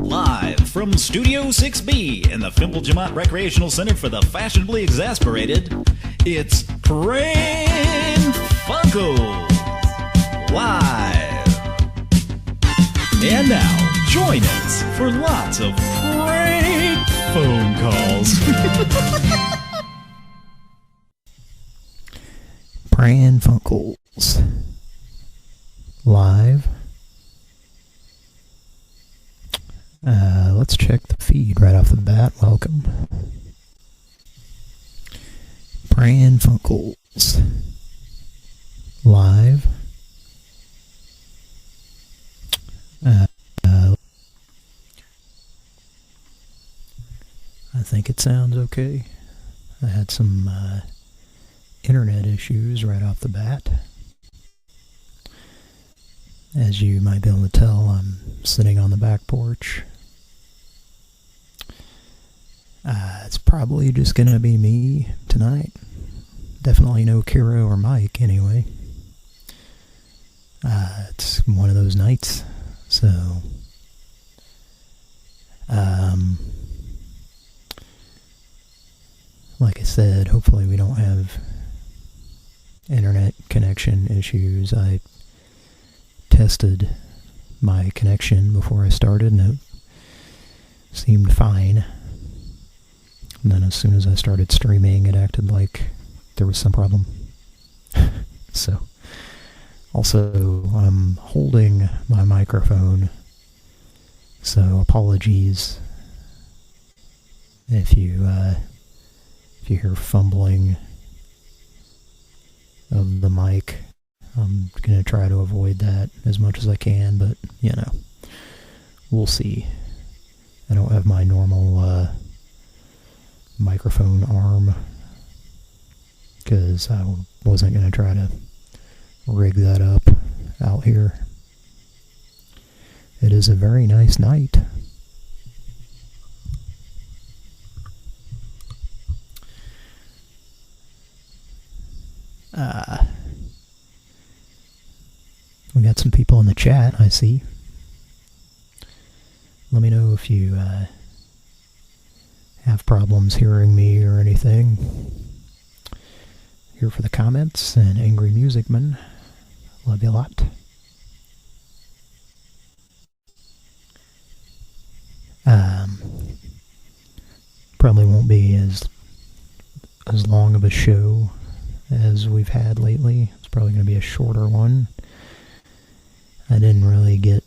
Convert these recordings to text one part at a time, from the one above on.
Live from Studio 6B in the Fimplejamat Recreational Center for the Fashionably Exasperated, it's Pran Funkels Live. And now, join us for lots of prank phone calls. Pran Funkels Live. Let's check the feed right off the bat. Welcome. Pran Funkels Live. I think it sounds okay. I had some internet issues right off the bat. As you might be able to tell, I'm sitting on the back porch. It's probably just going to be me tonight. Definitely no Kiro or Mike, anyway. It's one of those nights, so... like I said, hopefully we don't have internet connection issues. I tested my connection before I started, and it seemed fine. And then as soon as I started streaming, it acted like there was some problem. So, also, I'm holding my microphone, so apologies if you hear fumbling of the mic. I'm going to try to avoid that as much as I can, but, you know, we'll see. I don't have my normal microphone arm, because I wasn't going to try to rig that up out here. It is a very nice night. We got some people in the chat, I see. Let me know if you have problems hearing me or anything. Here for the comments, and Angry Music Man. Love you a lot. Probably won't be as long of a show as we've had lately. It's probably going to be a shorter one. I didn't really get,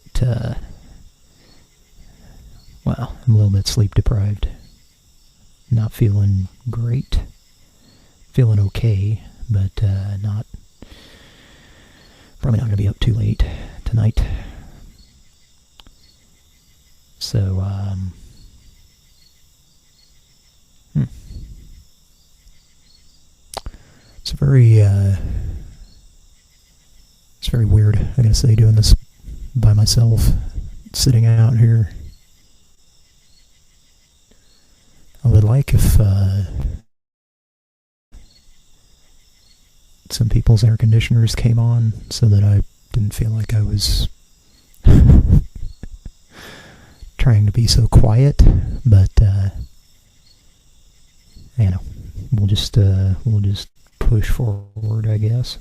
well, I'm a little bit sleep deprived. Not feeling great. Feeling okay, but probably not going to be up too late tonight. So, it's very weird, I gotta say, doing this by myself, sitting out here. I would like if some people's air conditioners came on so that I didn't feel like I was trying to be so quiet, but you know, we'll just push forward, I guess.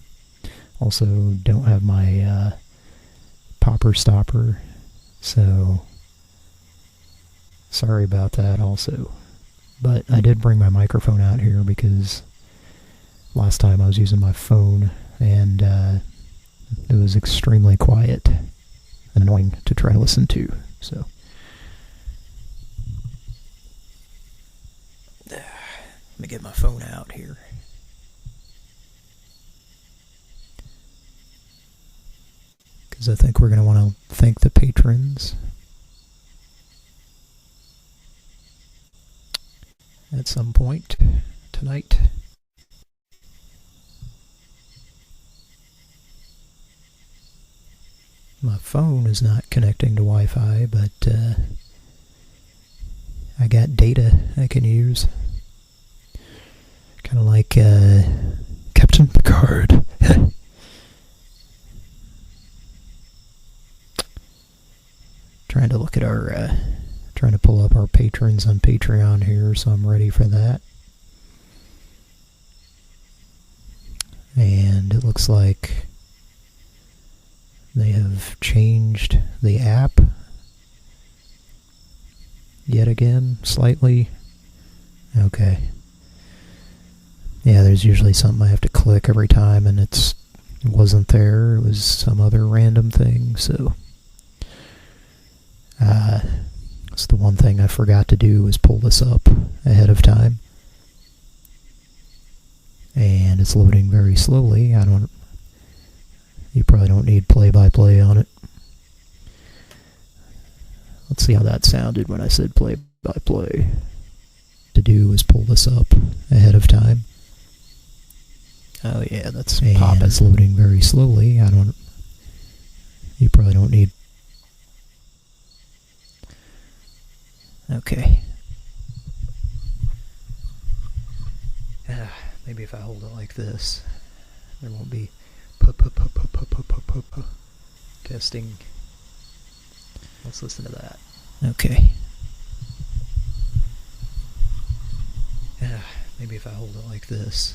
Also, don't have my popper stopper, so sorry about that also. But I did bring my microphone out here because last time I was using my phone, and it was extremely quiet and annoying to try to listen to, so. Let me get my phone out here. Because I think we're going to want to thank the patrons at some point tonight. My phone is not connecting to Wi-Fi, but I got data I can use. Kind of like Captain Picard. Trying to look at our Trying to pull up our patrons on Patreon here, so I'm ready for that. And it looks like they have changed the app yet again, slightly. Okay. Yeah, there's usually something I have to click every time, and it wasn't there. It was some other random thing, so it's the one thing I forgot to do was pull this up ahead of time. And it's loading very slowly. You probably don't need play-by-play on it. Let's see how that sounded when I said play-by-play. To do is pull this up ahead of time. Oh yeah, that's popping. It's loading very slowly. You probably don't need. Okay. Maybe if I hold it like this, there won't be testing. Let's listen to that. Okay. Maybe if I hold it like this,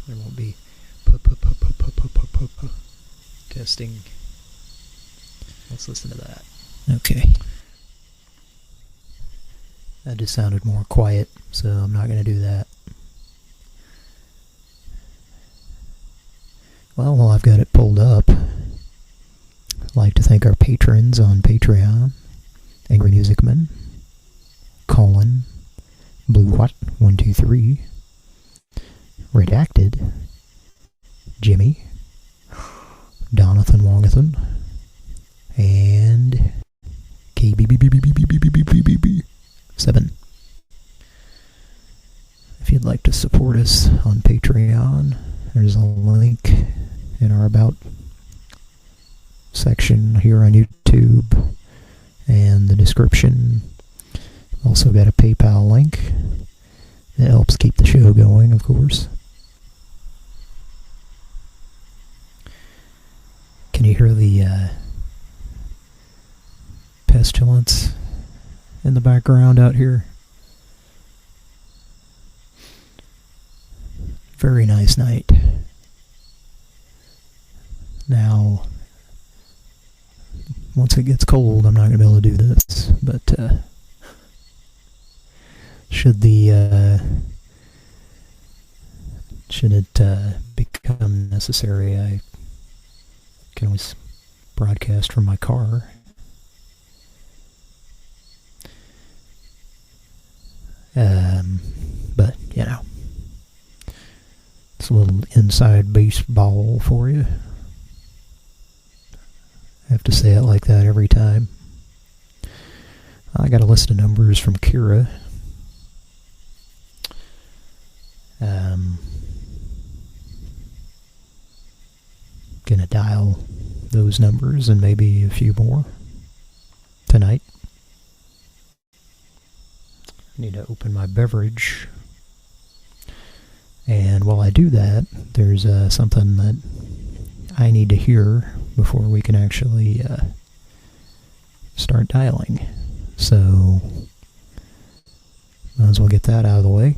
there won't be testing. Let's listen to that. Okay. That just sounded more quiet, so I'm not going to do that. Well, while I've got it pulled up, I'd like to thank our patrons on Patreon: Angry Musicman, Colin, Blue What 123, Redacted, Jimmy, Donathan Wongathan, and KBBBBBBBBBB7. If you'd like to support us on Patreon, there's a link in our About section here on YouTube and the description. Also got a PayPal link. It helps keep the show going, of course. Can you hear the pestilence in the background out here? Very nice night. Now, once it gets cold, I'm not going to be able to do this, but should it become necessary, I can always broadcast from my car. But, you know, it's a little inside baseball for you. I have to say it like that every time. I got a list of numbers from Kira. Gonna dial those numbers and maybe a few more tonight. Need to open my beverage. And while I do that, there's something that I need to hear before we can actually start dialing. So, might as well get that out of the way.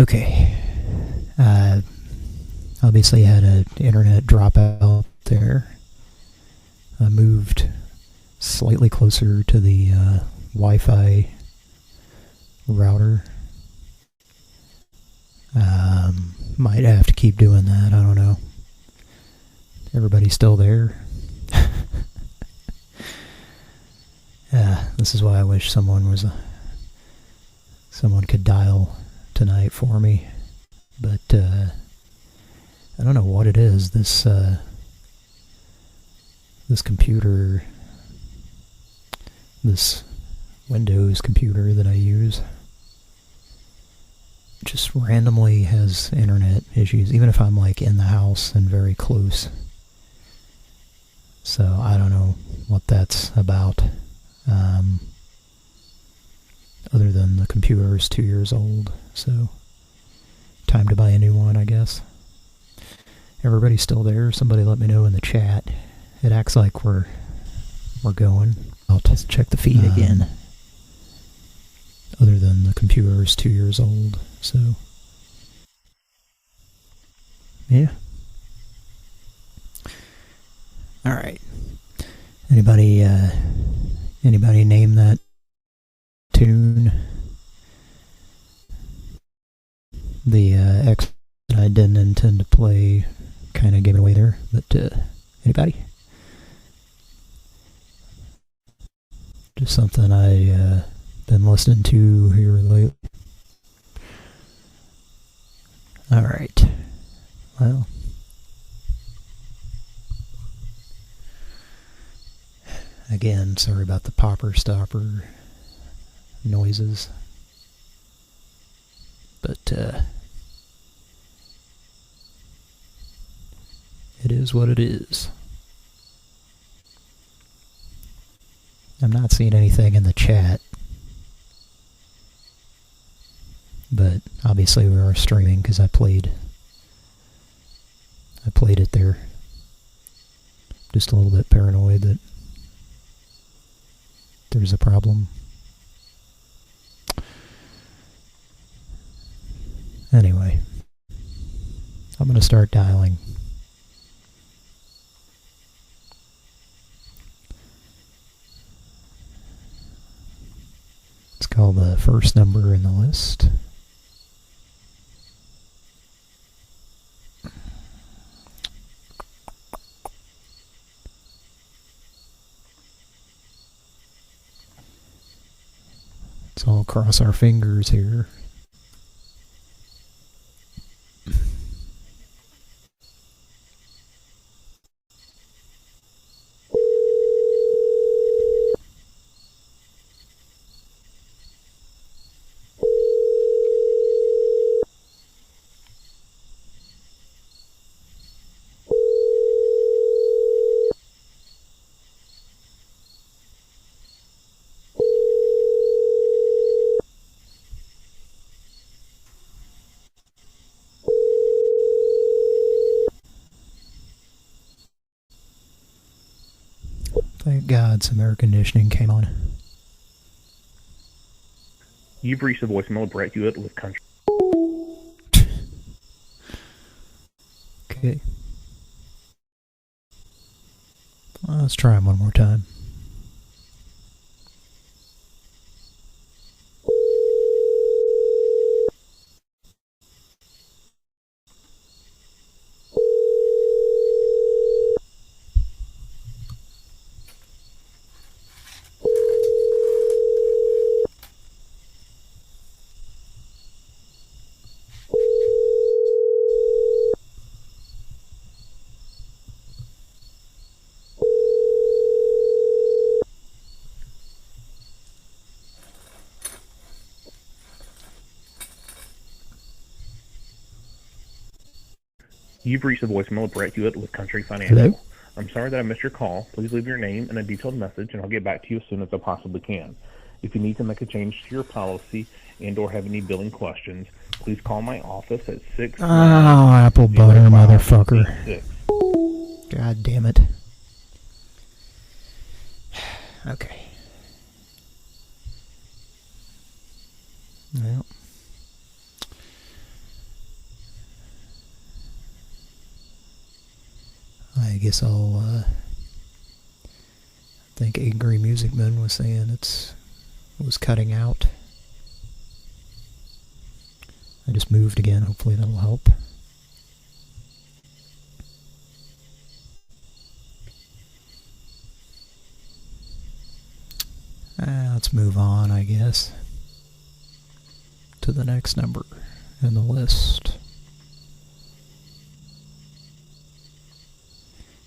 Okay. Obviously had an internet dropout there. I moved slightly closer to the Wi-Fi router. Might have to keep doing that, I don't know. Everybody still there? This is why I wish someone could dial tonight for me. But I don't know what it is. This computer, this Windows computer that I use, just randomly has internet issues, even if I'm like in the house and very close. So I don't know what that's about. Other than the computer is 2 years old, so time to buy a new one, I guess. Everybody's still there? Somebody let me know in the chat. It acts like we're going. I'll just check the feed again. Other than the computer is 2 years old, so yeah. All right. Anybody name that tune? The X that I didn't intend to play kind of gave it away there, but anybody? Just something I been listening to here lately. All right. Well, again, sorry about the popper stopper noises, but it is what it is. I'm not seeing anything in the chat, but obviously we are streaming because I played it there. Just a little bit paranoid that there's a problem. Anyway, I'm going to start dialing. Let's call the first number in the list. Let's all cross our fingers here. Thank God some air conditioning came on. You've reached the voicemail of Brett Hewitt with Country. Okay. Well, let's try him one more time. You've reached the voicemail of Brett Hewitt with Country Financial. Hello? I'm sorry that I missed your call. Please leave your name and a detailed message, and I'll get back to you as soon as I possibly can. If you need to make a change to your policy and or have any billing questions, please call my office at 6. Oh, apple butter, motherfucker. God damn it. Okay. Well, guess I think Angry Music Man was saying it was cutting out. I just moved again, hopefully that'll help. Let's move on, I guess, to the next number in the list.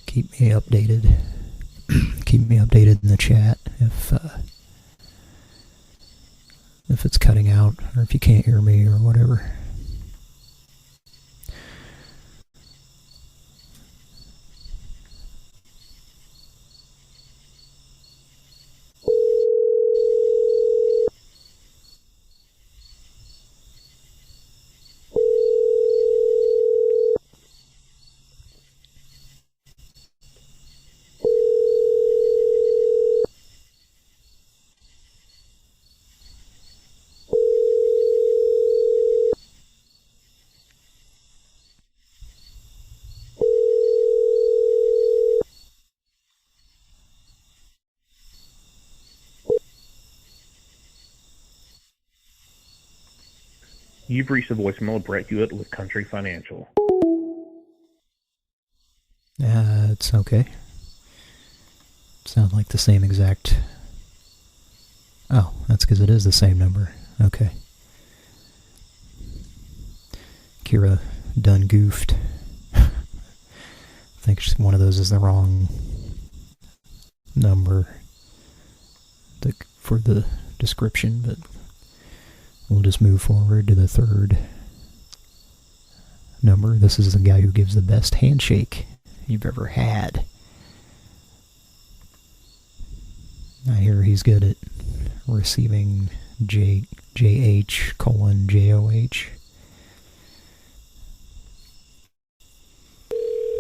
Keep me updated. Keep me updated in the chat if it's cutting out or if you can't hear me or whatever. You've reached the voicemail of Brett Hewitt with Country Financial. It's okay. Sounds like the same exact... Oh, that's because it is the same number. Okay. Kira done goofed. I think one of those is the wrong number for the description, but we'll just move forward to the third number. This is the guy who gives the best handshake you've ever had. I hear he's good at receiving JH:JOH.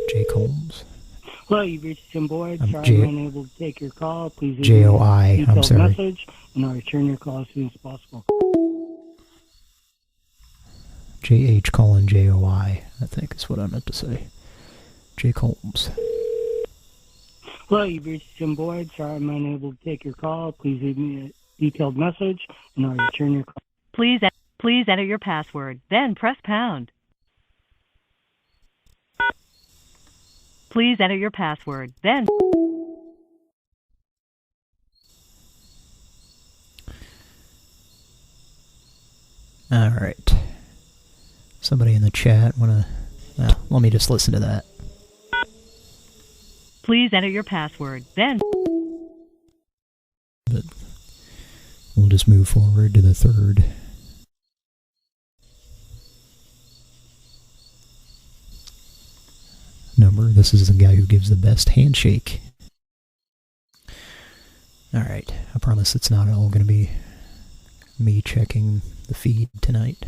Jake Holmes. Hello, you've reached Tim Boyd. Sorry I'm unable to take your call. Please leave JOI. a I'm sorry. message, and I'll return your call as soon as possible. JH:JOI, I think is what I meant to say. Jake Holmes. Hello, you've reached Tim Boyd. Sorry I'm unable to take your call. Please leave me a detailed message, and I'll return your call. Please enter your password, then press pound. Please enter your password, then... Alright. Somebody in the chat wanna... let me just listen to that. Please enter your password, then... But we'll just move forward to the third number. This is the guy who gives the best handshake. Alright, I promise it's not all going to be me checking the feed tonight.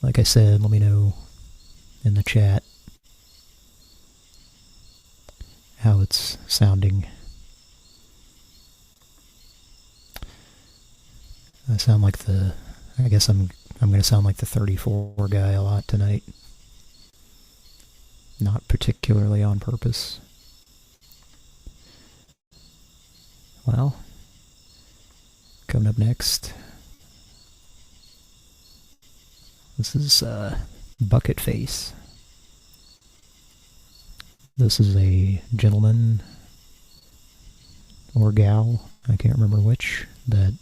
Like I said, let me know in the chat how it's sounding. I sound like I guess I'm going to sound like the 34 guy a lot tonight. Not particularly on purpose. Well, coming up next, this is Bucket Face. This is a gentleman or gal, I can't remember which, that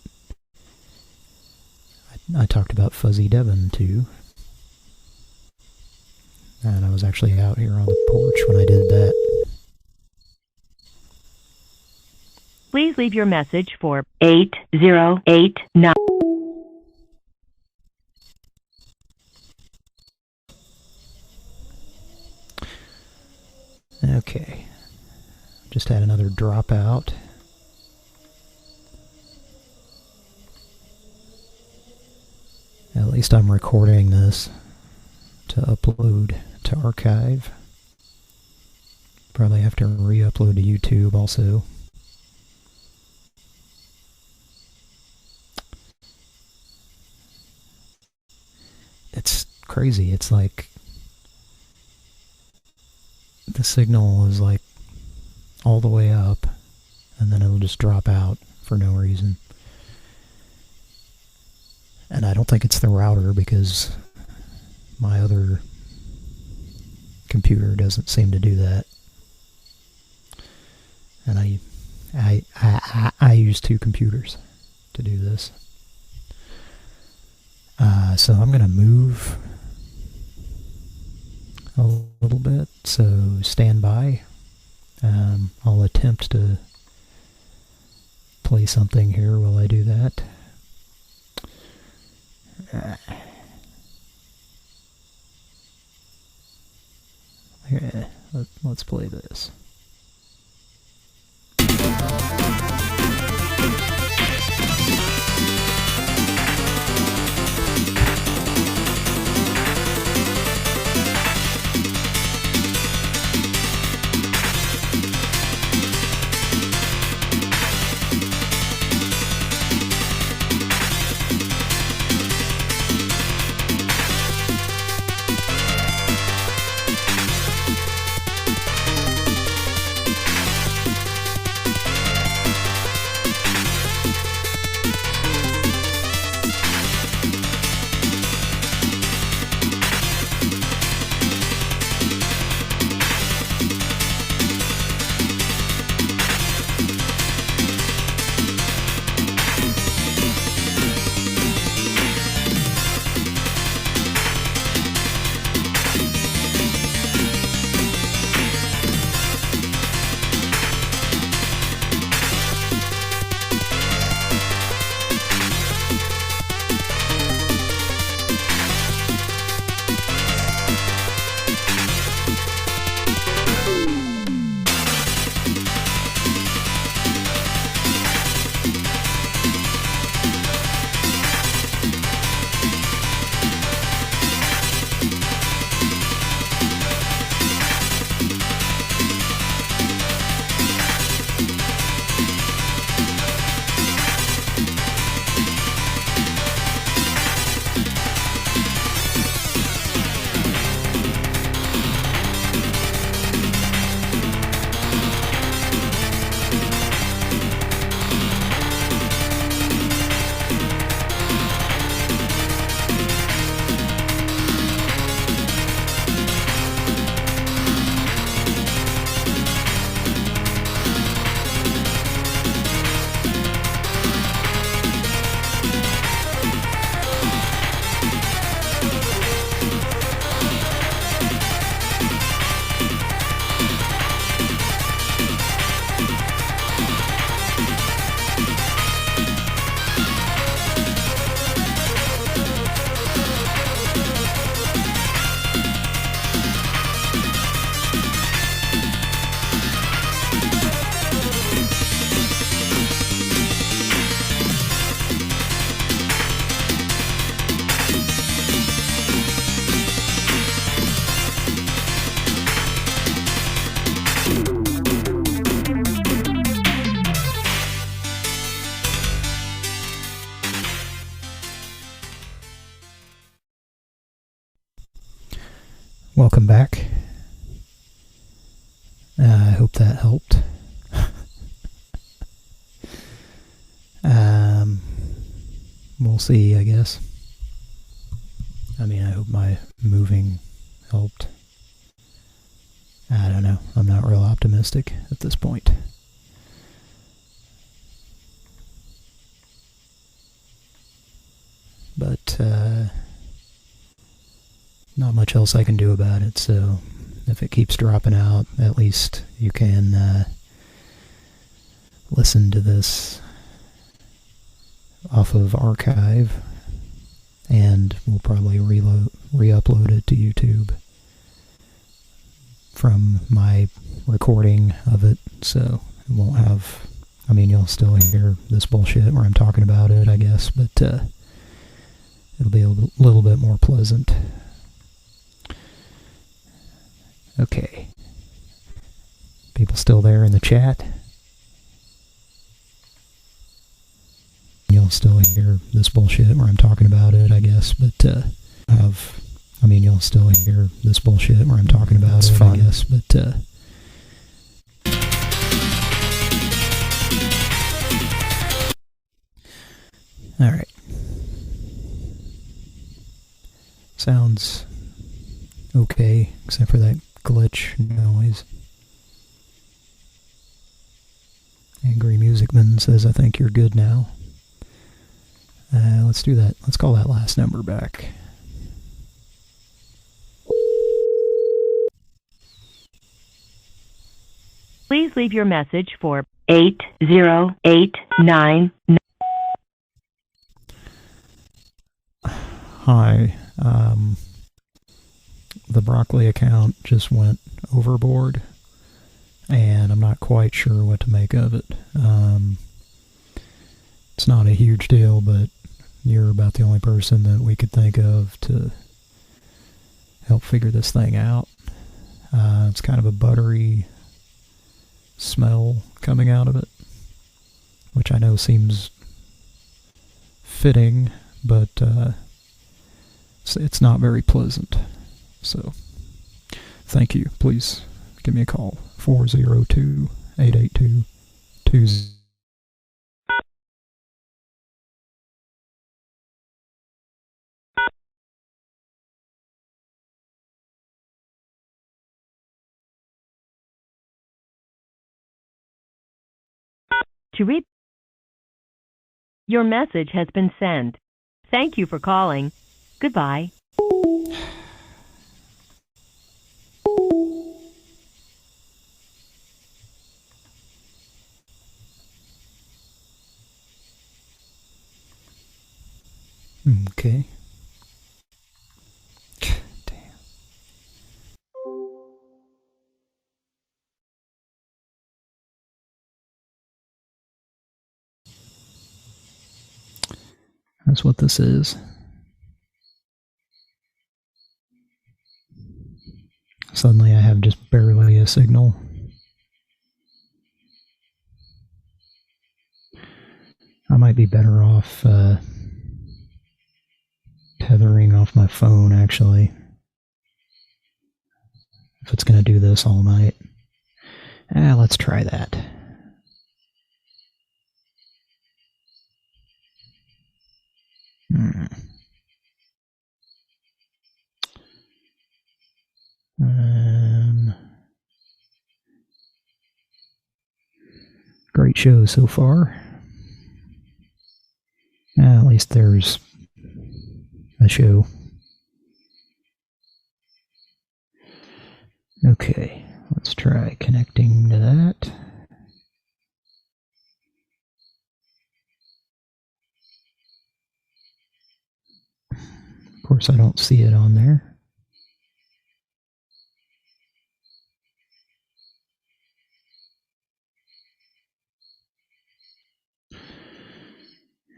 I talked about Fuzzy Devon to. And I was actually out here on the porch when I did that. Please leave your message for 8089. Okay. Just had another dropout. At least I'm recording this to upload to archive. Probably have to re-upload to YouTube also. It's crazy. It's like the signal is like all the way up, and then it'll just drop out for no reason. And I don't think it's the router, because my other computer doesn't seem to do that. And I use two computers to do this. So I'm going to move a little bit, so stand by. I'll attempt to play something here while I do that. Let's play this. Welcome back. I hope that helped. We'll see, I guess. I mean, I hope my moving helped. I don't know. I'm not real optimistic at this point. But, not much else I can do about it, so if it keeps dropping out, at least you can listen to this off of archive, and we'll probably re-upload it to YouTube from my recording of it, so it won't have, I mean, you'll still hear this bullshit where I'm talking about it, I guess, but it'll be a little bit more pleasant. Okay. People still there in the chat? You'll still hear this bullshit where I'm talking about it, I guess, but I mean, you'll still hear this bullshit where I'm talking about It's it, fun. I guess, but alright. Sounds okay, except for that glitch noise. Angry Musicman says, I think you're good now. Let's do that. Let's call that last number back. Please leave your message for 8089. Hi. The broccoli account just went overboard, and I'm not quite sure what to make of it. It's not a huge deal, but you're about the only person that we could think of to help figure this thing out. It's kind of a buttery smell coming out of it, which I know seems fitting, but it's not very pleasant. So, thank you. Please give me a call. 402-882-20. To read your message has been sent. Thank you for calling. Goodbye. Okay. Damn. That's what this is. Suddenly I have just barely a signal. I might be better off tethering off my phone, actually, if it's going to do this all night. Let's try that. Great show so far. At least there's a show. Okay, let's try connecting to that. Of course, I don't see it on there.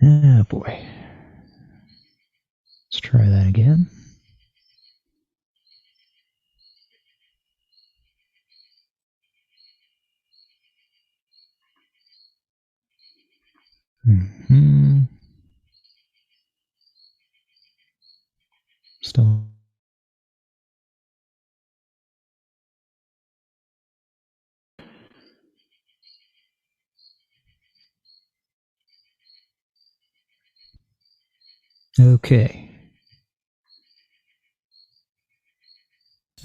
Ah, boy. Let's try that again. Still. Okay.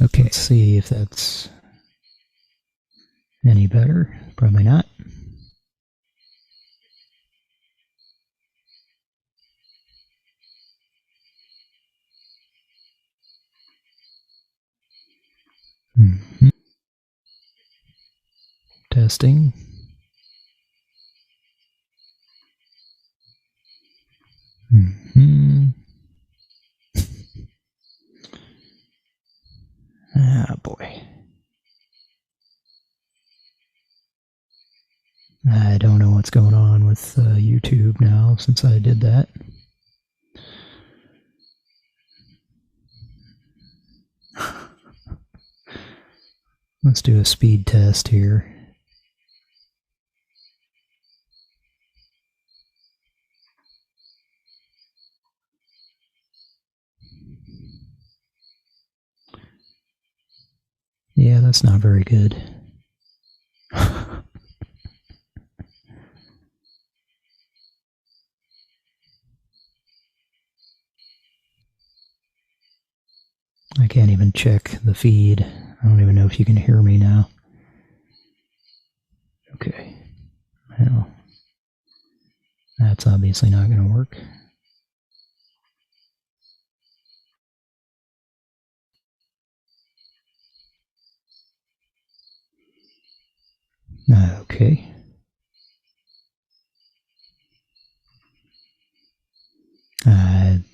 Okay, let's see if that's any better. Probably not. Testing. Ah, boy. I don't know what's going on with YouTube now since I did that. Let's do a speed test here. That's not very good. I can't even check the feed. I don't even know if you can hear me now. Okay. Well, that's obviously not going to work. Okay.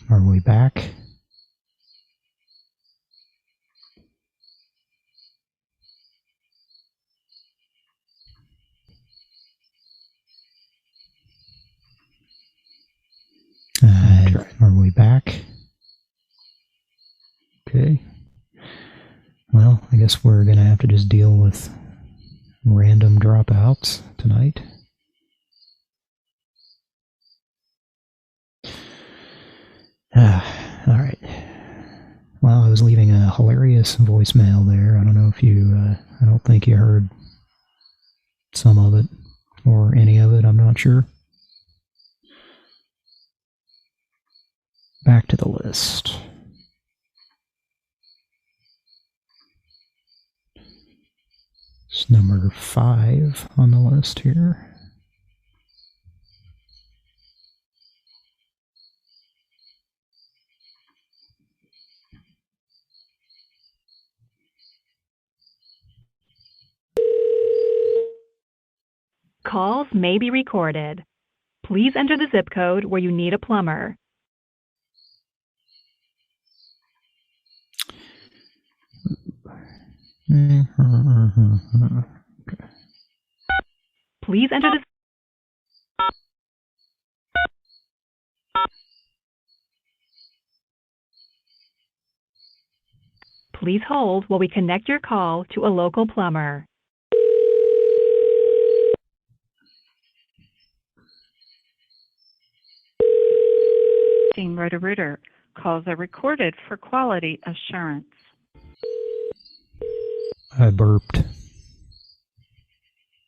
Are we back? Are we back? Okay. Well, I guess we're going to have to just deal with random dropouts tonight. Alright. Well, I was leaving a hilarious voicemail there. I don't know if you, I don't think you heard some of it, or any of it, I'm not sure. Back to the list. It's number 5 on the list here. Calls may be recorded. Please enter the zip code where you need a plumber. Please enter the... Please hold while we connect your call to a local plumber. Roto-Rooter. Calls are recorded for quality assurance. I burped.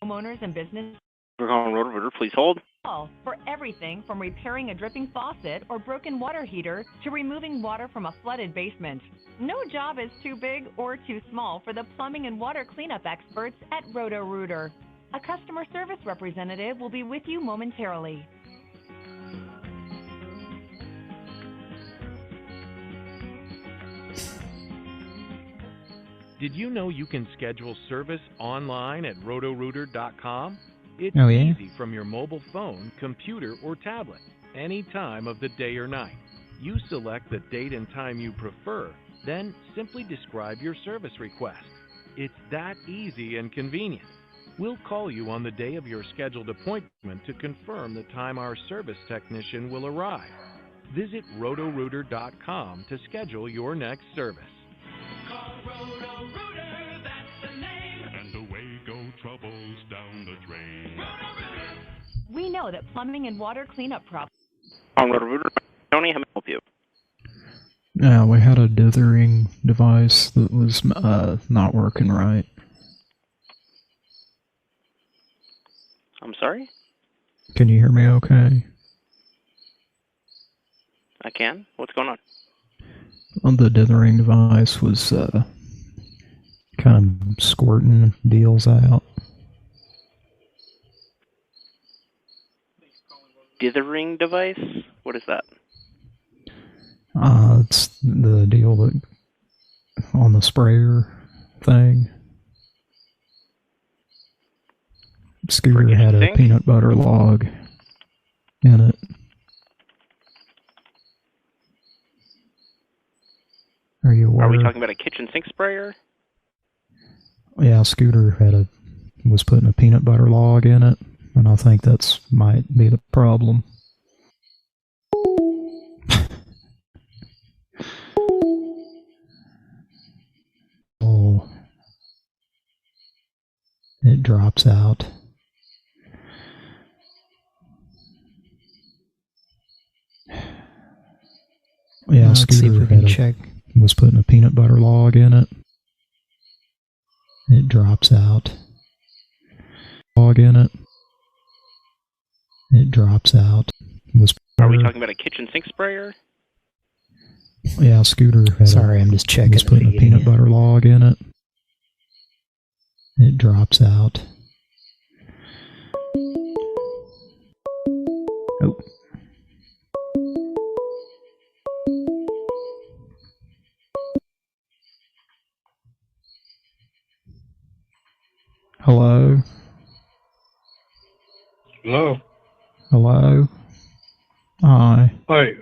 Homeowners and business We're calling Roto-Rooter. Please hold. call for everything from repairing a dripping faucet or broken water heater to removing water from a flooded basement. No job is too big or too small for the plumbing and water cleanup experts at Roto-Rooter. A customer service representative will be with you momentarily. Did you know you can schedule service online at rotorooter.com? It's Oh, yeah? easy from your mobile phone, computer, or tablet, any time of the day or night. You select the date and time you prefer, then simply describe your service request. It's that easy and convenient. We'll call you on the day of your scheduled appointment to confirm the time our service technician will arrive. Visit rotorooter.com to schedule your next service. Call Roto-Rooter, that's the name. And away go troubles down the drain. Roto-Rooter! We know that plumbing and water cleanup problems. On Roto-Rooter, Tony, how may I help you? We had a dithering device that was not working right. I'm sorry? Can you hear me okay? I can. What's going on? The dithering device was kind of squirting deals out. Dithering device? What is that? It's the deal that on the sprayer thing. Scooter had a peanut butter log in it. Are you aware? Are we talking about a kitchen sink sprayer? Yeah, Scooter was putting a peanut butter log in it, and I think that's might be the problem. Oh, it drops out. Yeah, Scooter was putting a peanut butter log in it, It drops out. Log in it. It drops out. Are we talking about a kitchen sink sprayer? Yeah, Scooter. Sorry, I'm just checking. Just putting a peanut butter log in it. It drops out. Oh. Hello? Hello. Hello? Hi. Hi.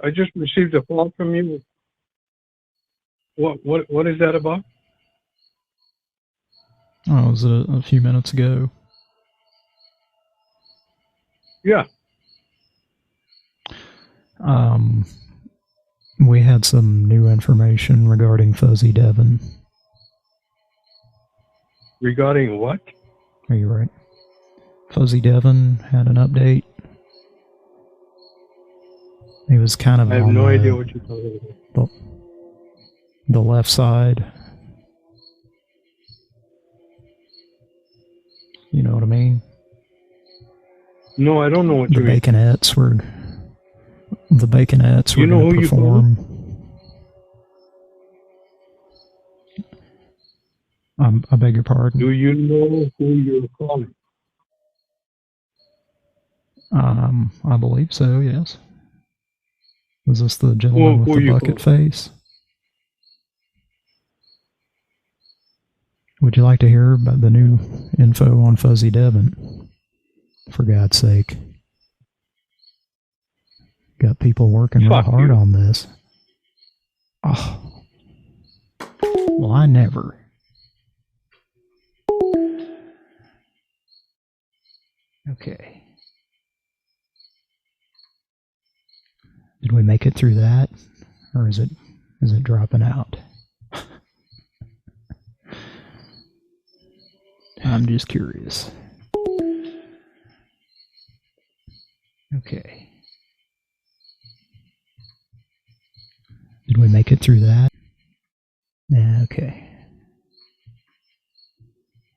I just received a call from you. What is that about? Oh, was it a few minutes ago? Yeah. We had some new information regarding Fuzzy Devon. Regarding what? Are you right? Fuzzy Devon had an update. He was kind of I have on no idea what you're talking about. The left side. You know what I mean? No, I don't know what you mean. The Baconettes were going to perform. I beg your pardon. Do you know who you're calling? I believe so, yes. Was this the gentleman with the bucket face? Would you like to hear about the new info on Fuzzy Devon? For God's sake. Got people working real hard on this. Oh. Well, I never. Okay. Did we make it through that? Or is it dropping out? I'm just curious. Okay. Did we make it through that? Yeah, okay.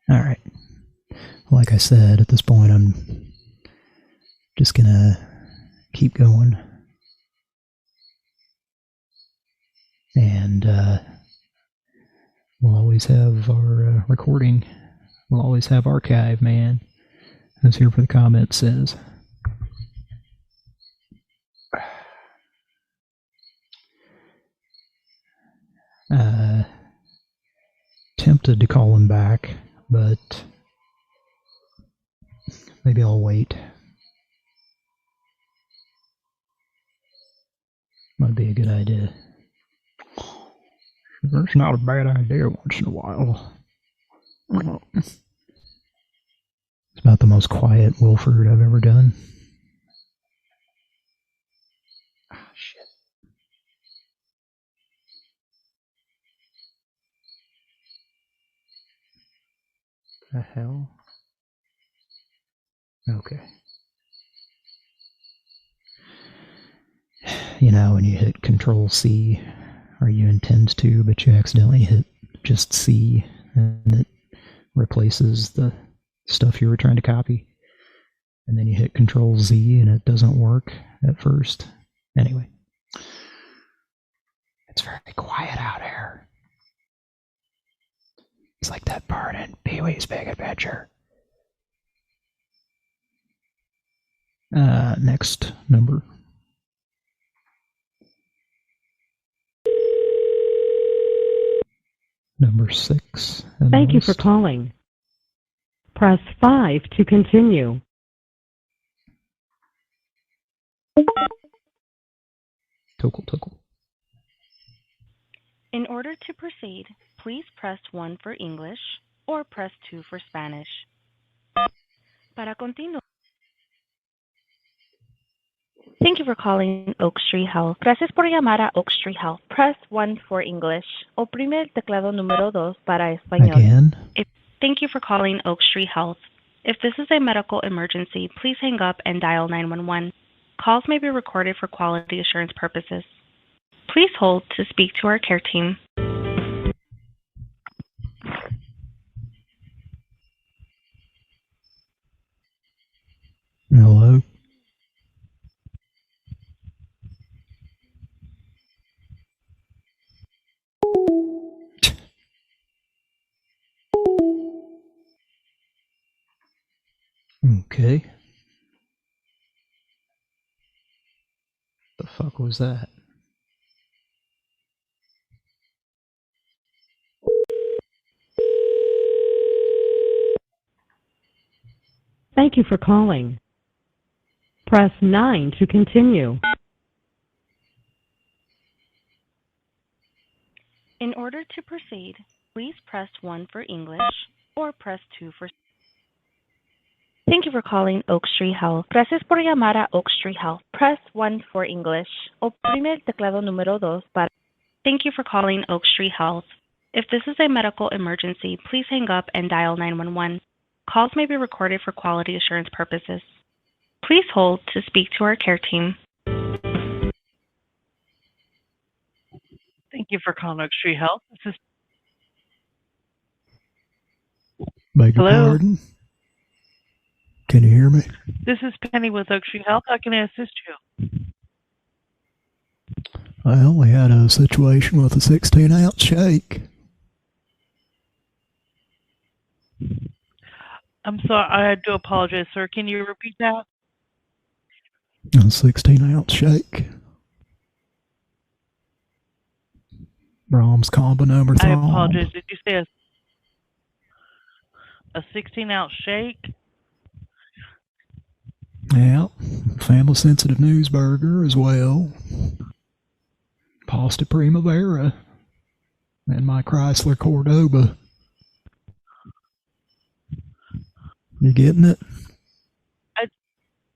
Alright. Like I said, at this point I'm just gonna keep going. And we'll always have our recording. We'll always have archive, man. As here for the comment says. Tempted to call him back, but maybe I'll wait. Might be a good idea. It's not a bad idea once in a while. It's about the most quiet Wilford I've ever done. Ah, shit. The hell? Okay. You know, when you hit Control-C, or you intend to, but you accidentally hit just C, and it replaces the stuff you were trying to copy. And then you hit Control-Z, and it doesn't work at first. Anyway. It's very quiet out here. It's like that part in Pee-wee's Big Adventure. Next number. Number 6. Thank you for calling. Press 5 to continue. Tickle. In order to proceed, please press 1 for English or press 2 for Spanish. Para continuar. Thank you for calling Oak Street Health. Gracias por llamar a Oak Street Health. Press 1 for English. Oprime el teclado número 2 para español. Again? Thank you for calling Oak Street Health. If this is a medical emergency, please hang up and dial 911. Calls may be recorded for quality assurance purposes. Please hold to speak to our care team. Okay. The fuck was that? Thank you for calling. Press 9 to continue. In order to proceed, please press 1 for English or press 2 for... Thank you for calling Oak Street Health. Gracias por llamar a Oak Street Health. Press 1 for English. Oprime el teclado número 2 para... Thank you for calling Oak Street Health. If this is a medical emergency, please hang up and dial 911. Calls may be recorded for quality assurance purposes. Please hold to speak to our care team. Thank you for calling Oak Street Health. This is Beg your Hello? pardon? Can you hear me? This is Penny with Oak Street Health. How can I assist you? Well, we had a situation with a 16-ounce shake. I'm sorry. I do apologize, sir. Can you repeat that? A 16-ounce shake. Brahms combo number I thumb. apologize. Did you say a 16-ounce shake? Yeah, family sensitive news burger as well. Pasta Primavera. And my Chrysler Cordoba. You getting it?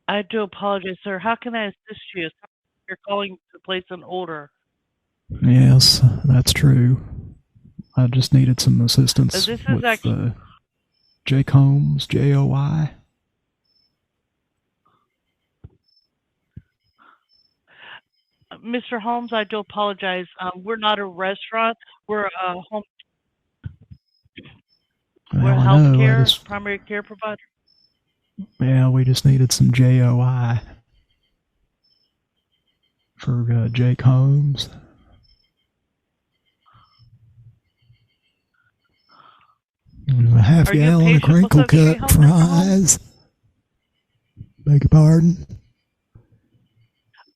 I do apologize, sir. How can I assist you? You're calling to place an order. Yes, that's true. I just needed some assistance This is with actually... Jake Holmes, J-O-I. Mr. Holmes, I do apologize. We're not a restaurant. We're a home. We're a Well, I know, healthcare primary care provider. Yeah, we just needed some J-O-I for Jake Holmes. And a half gallon of crinkle cut fries. Beg your pardon?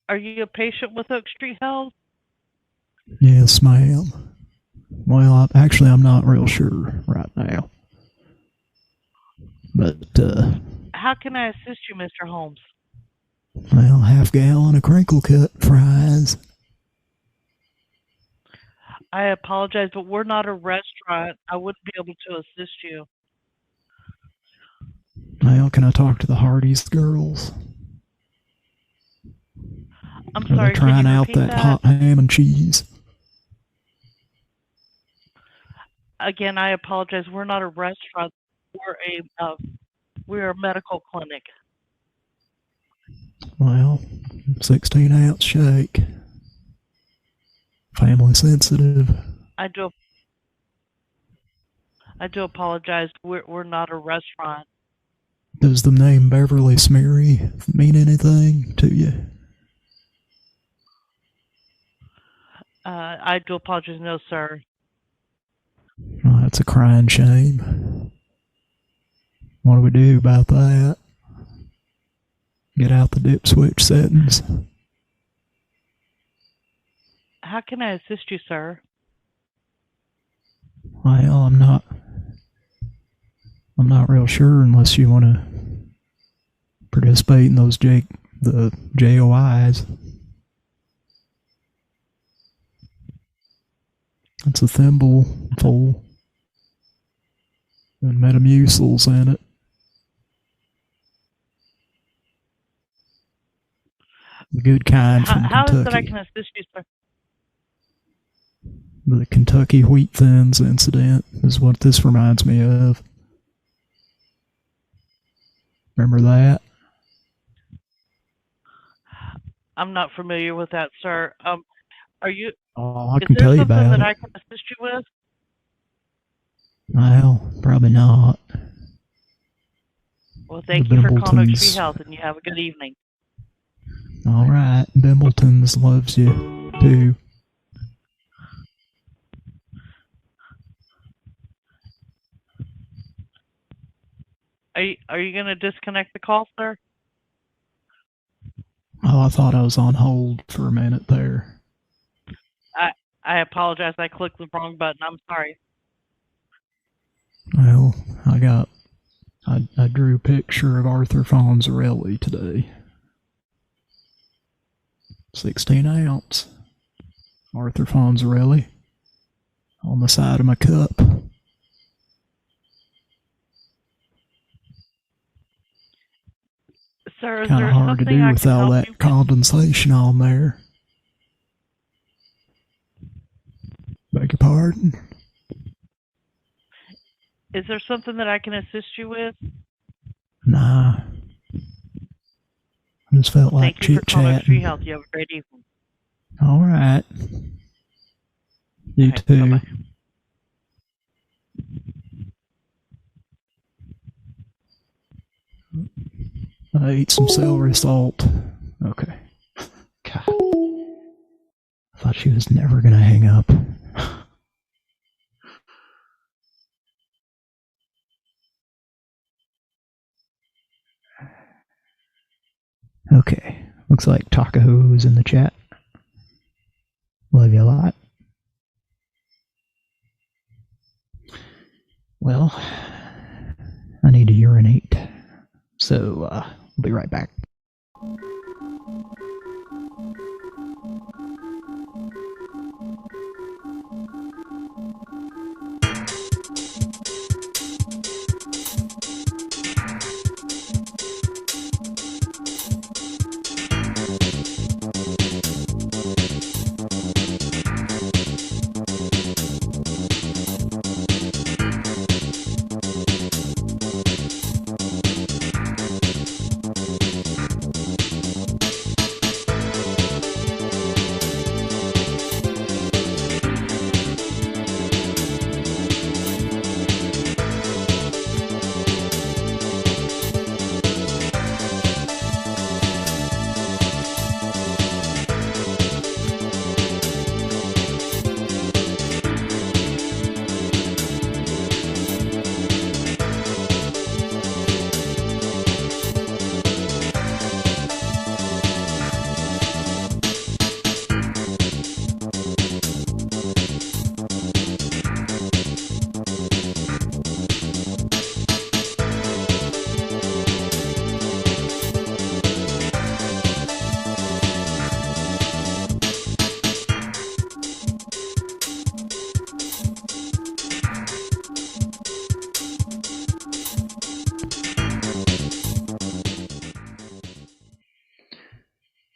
Are you a patient with Oak Street Health? Yes, ma'am. Well, actually, I'm not real sure right now. But, How can I assist you, Mr. Holmes? well, half gallon of crinkle cut fries. I apologize, but we're not a restaurant. I wouldn't be able to assist you. Well, can I talk to the Hardee's girls? I'm Are sorry, they trying can you out repeat that hot ham and cheese? Again, I apologize. We're not a restaurant. We're a medical clinic. Well, 16-ounce shake. Family sensitive. I do apologize. We're not a restaurant. Does the name Beverly Smeary mean anything to you? I do apologize. No, sir. Oh, that's a crying shame. What do we do about that? Get out the dip switch settings. How can I assist you, sir? Well, I'm not real sure unless you want to participate in those the JOIs. It's a thimble full and Metamucil's in it. The good kind from How Kentucky. is that I can assist you, sir? The Kentucky Wheat Thins incident is what this reminds me of. Remember that? I'm not familiar with that, sir. Are you? Oh, I can tell you about it. Is there something that I can assist you with? Well, probably not. Well, thank you for calling Oak Street Health, and you have a good evening. All right, Bimbleton's loves you too. Are Are you going to disconnect the call, sir? Oh, I thought I was on hold for a minute there. I apologize. I clicked the wrong button. I'm sorry. Well, I drew a picture of Arthur Fonzarelli today. 16 ounce. Arthur Fonzarelli. On the side of my cup. Sir, is Kind of there hard to something do I with can all help that you with? condensation on there. Beg your pardon? Is there something that I can assist you with? Nah. I just felt like Thank you for calling Oak Tree chit-chatting. Health. You have a great evening. Alright. You All right, too. bye-bye. I ate some celery salt. Okay. God. I thought she was never gonna hang up. Okay. Looks like Takaho's in the chat. Love you a lot. Well, I need to urinate. So, I'll be right back.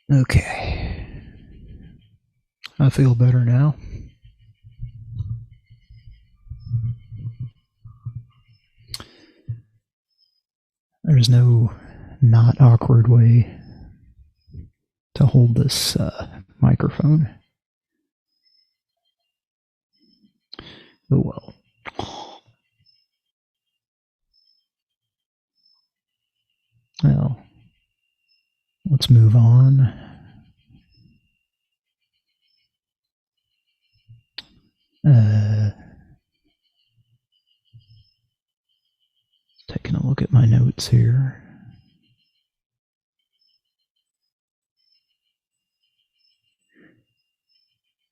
Okay. I feel better now. There's no not awkward way to hold this microphone. Oh well. Well, let's move on. Taking a look at my notes here.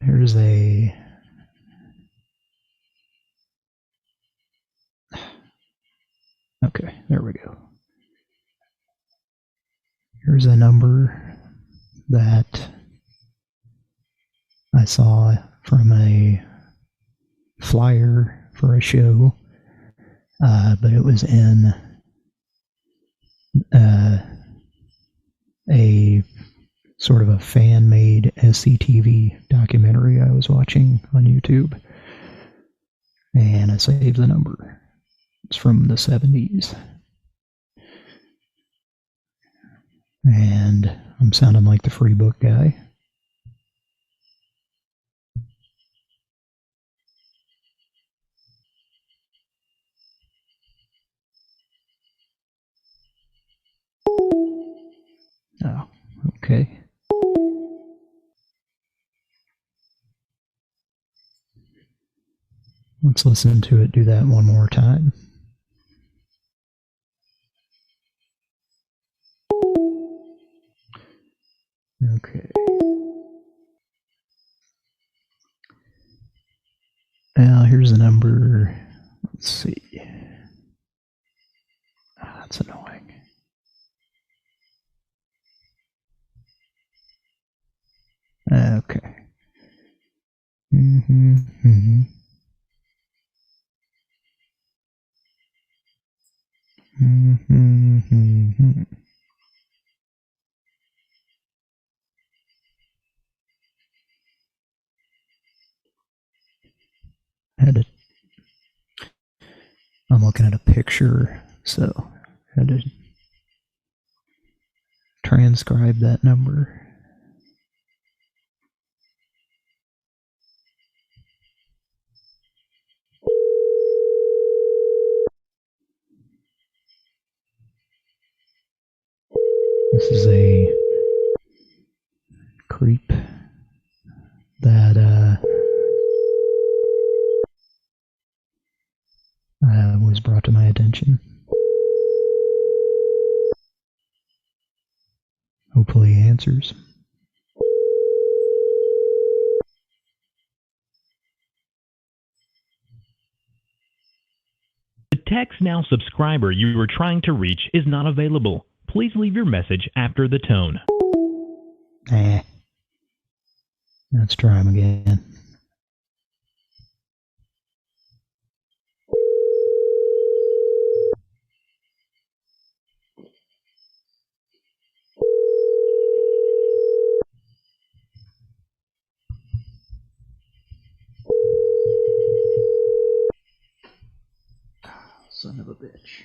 Here's a... Okay, there we go. Here's a number that I saw from a flyer for a show, but it was in a sort of a fan-made SCTV documentary I was watching on YouTube, and I saved the number. It's from the 70s. And I'm sounding like the free book guy. Oh, okay. Let's listen to it do that one more time. Okay. Now here's the number. Let's see. That's annoying. Okay. I'm looking at a picture, so I had to transcribe that number. This is a creep that was brought to my attention. Hopefully he answers. The Text Now subscriber you were trying to reach is not available. Please leave your message after the tone. Let's try him again. Son of a bitch.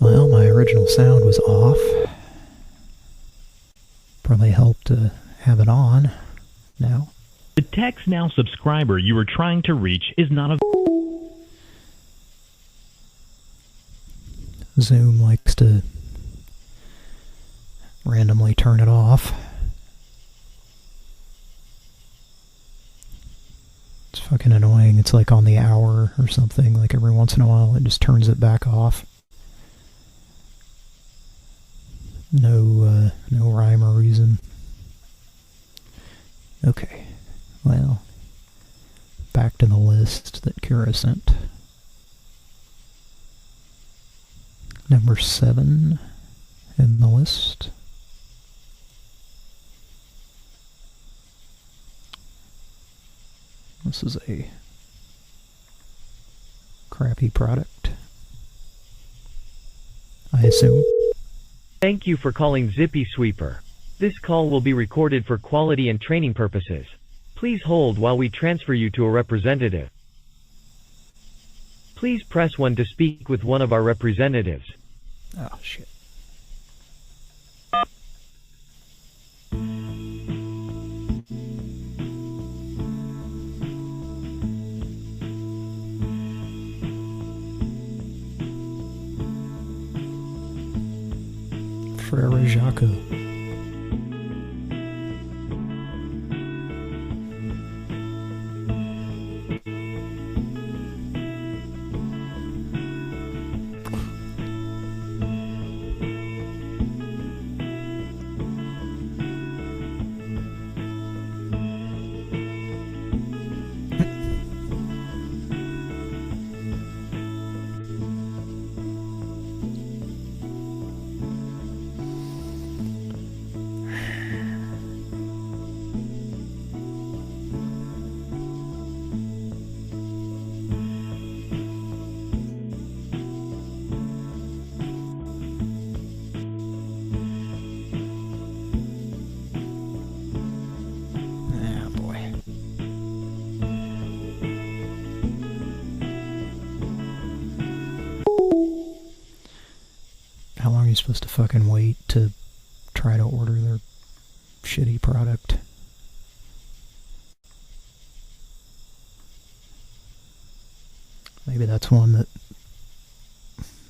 Well, my original sound was off. Probably helped to have it on now. The Text Now subscriber you were trying to reach is not available. Zoom likes to randomly turn it off. It's fucking annoying. It's like on the hour or something. Like every once in a while it just turns it back off. No rhyme or reason. Okay. Well, back to the list that Kira sent. Number 7 in the list. This is a crappy product, I assume. Thank you for calling Zippy Sweeper. This call will be recorded for quality and training purposes. Please hold while we transfer you to a representative. Please press 1 to speak with one of our representatives. Oh, shit. Frere Jacques. How long are you supposed to fucking wait to try to order their shitty product? Maybe that's one that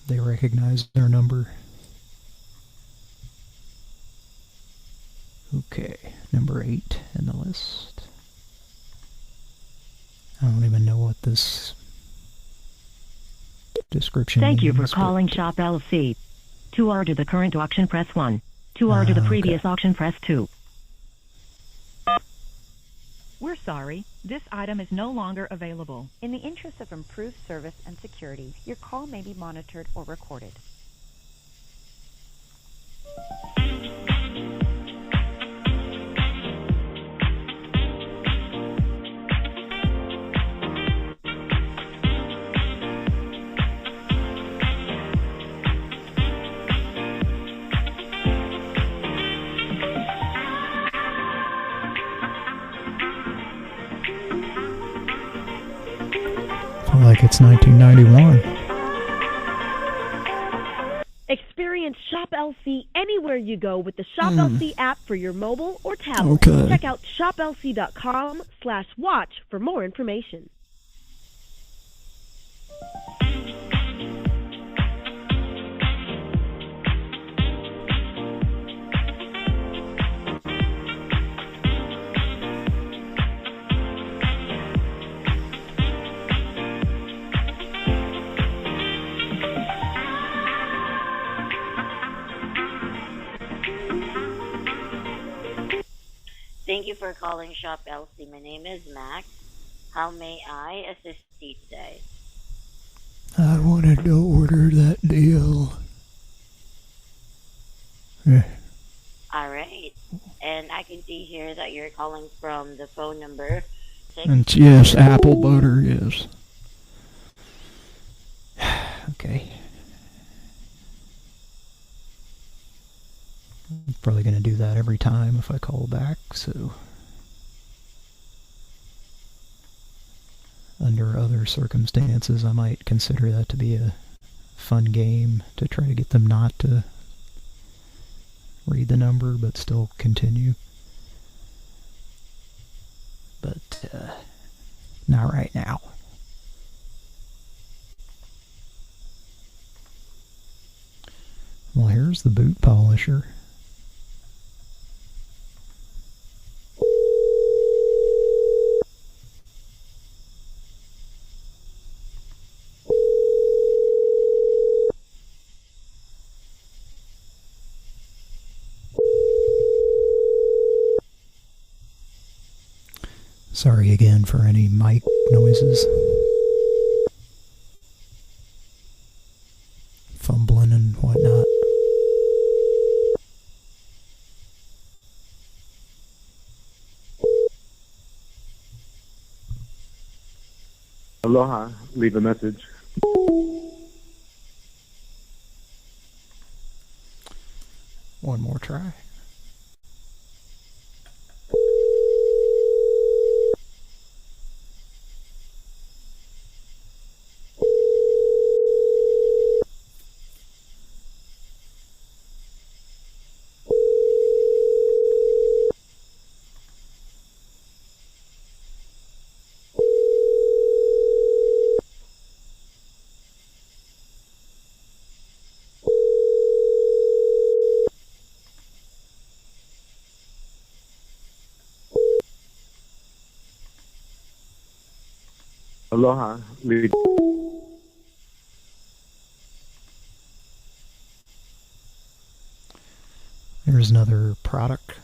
they recognize their number. Okay, number 8 in the list. I don't even know what this description. Thank you for means, calling Shop LC. To order the current auction, press 1. To order the previous auction, press 2. We're sorry. This item is no longer available. In the interest of improved service and security, your call may be monitored or recorded. Like it's 1991. Experience Shop LC anywhere you go with the Shop LC app for your mobile or tablet. Okay. Check out shoplc.com/watch for more information. Thank you for calling Shop LC. My name is Max. How may I assist you today? I wanted to order that deal. All right. And I can see here that you're calling from the phone number 6. And yes, apple butter, yes. Okay. I'm probably going to do that every time if I call back, so... Under other circumstances, I might consider that to be a fun game to try to get them not to read the number, but still continue. But, not right now. Well, here's the boot polisher. Sorry again for any mic noises. Fumbling and whatnot. Aloha. Leave a message. One more try. Aloha. Leave. Here's another product.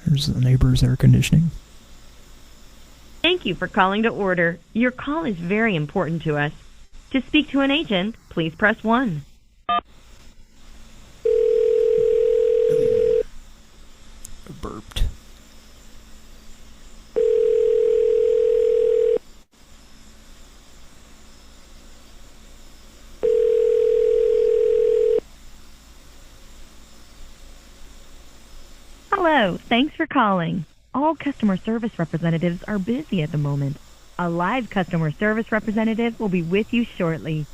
Here's the neighbor's air conditioning. Thank you for calling to order. Your call is very important to us. To speak to an agent, please press 1. Burped. Hello, thanks for calling. All customer service representatives are busy at the moment. A live customer service representative will be with you shortly.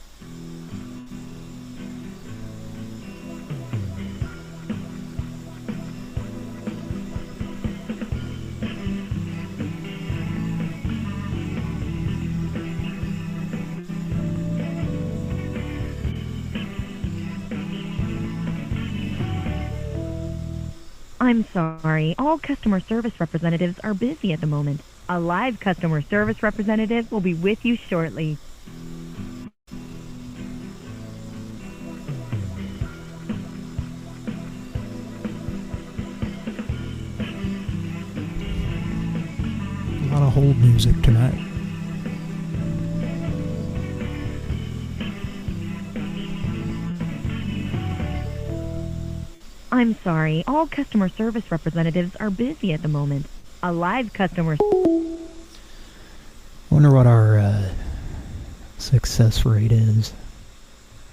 I'm sorry, all customer service representatives are busy at the moment. A live customer service representative will be with you shortly. A lot of hold music tonight. I'm sorry, all customer service representatives are busy at the moment. A live customer... Wonder what our success rate is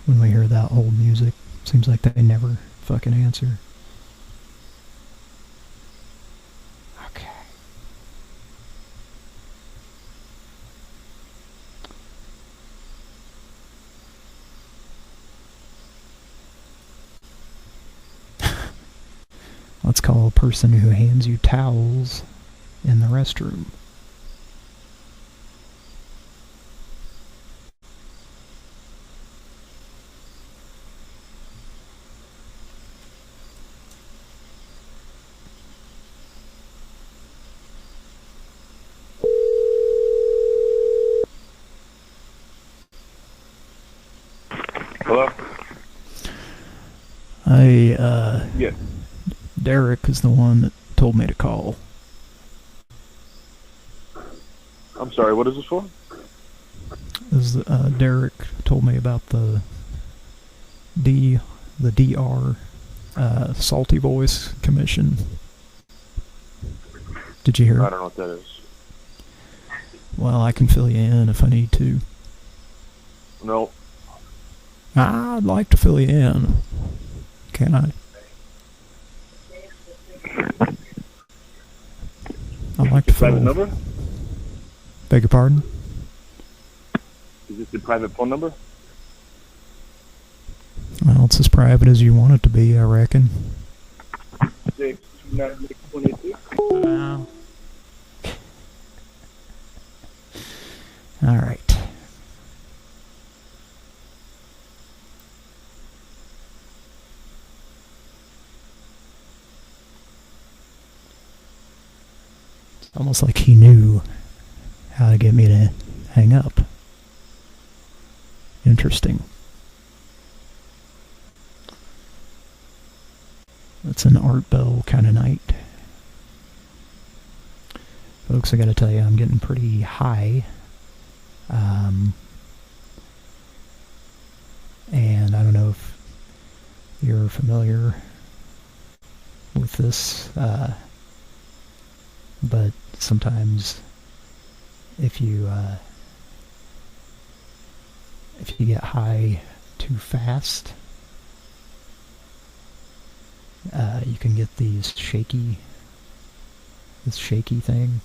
when we hear that old music. Seems like they never fucking answer. Okay. Let's call a person who hands you towels in the restroom. Hello? Yes. Derek is the one that told me to call. I'm sorry, what is this for? Derek told me about the DR Salty Voice Commission. Did you hear? I don't know what that is. Well, I can fill you in if I need to. No. I'd like to fill you in. Can I? I'd like to fill... Private number? Beg your pardon? Is this your private phone number? Well, it's as private as you want it to be, I reckon. 62922. Wow. All right. It's almost like he knew how to get me to hang up. Interesting. It's an Art Bell kind of night. Folks, I gotta tell you, I'm getting pretty high. And I don't know if you're familiar with this, but sometimes if you get high too fast, you can get this shaky thing,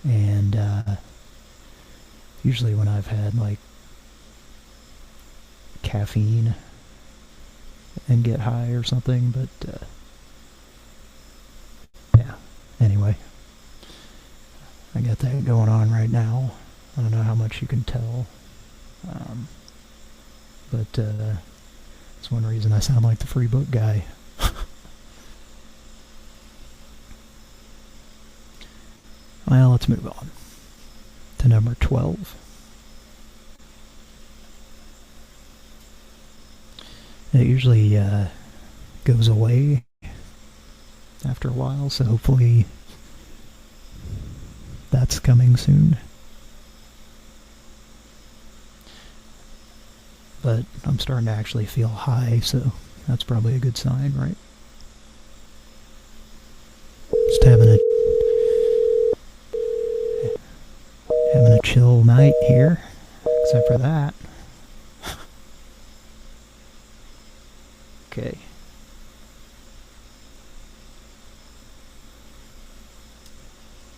and usually when I've had like caffeine and get high or something, but yeah, anyway, I got that going on right now. I don't know how much you can tell, but it's one reason I sound like the free book guy. Well, let's move on to number 12. It usually goes away after a while, so hopefully that's coming soon. But I'm starting to actually feel high, so that's probably a good sign, right? Just having a chill night here, except for that. Okay.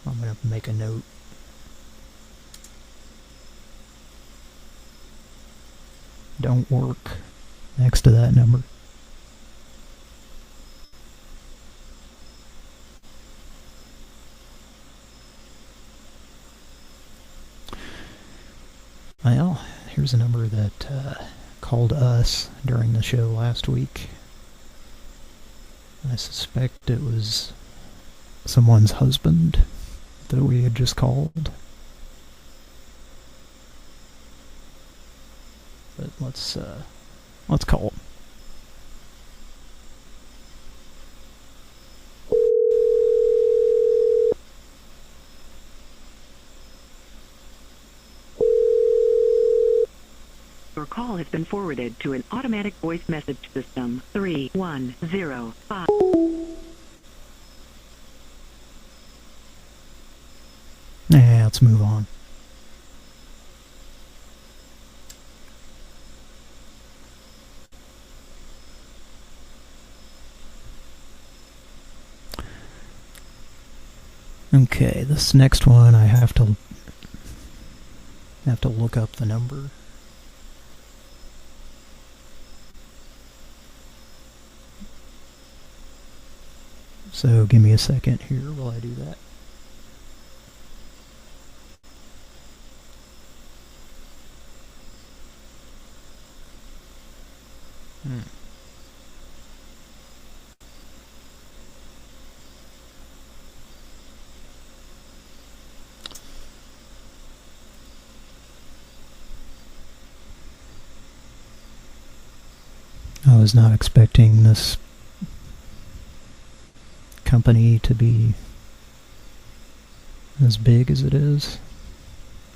I'm gonna make a note. Don't work next to that number. Well, here's a number that called us during the show last week. I suspect it was someone's husband that we had just called. But let's call him. Your call has been forwarded to an automatic voice message system. 3105. Yeah, let's move on. Okay, this next one I have to look up the number. So give me a second here while I do that. I was not expecting this company to be as big as it is.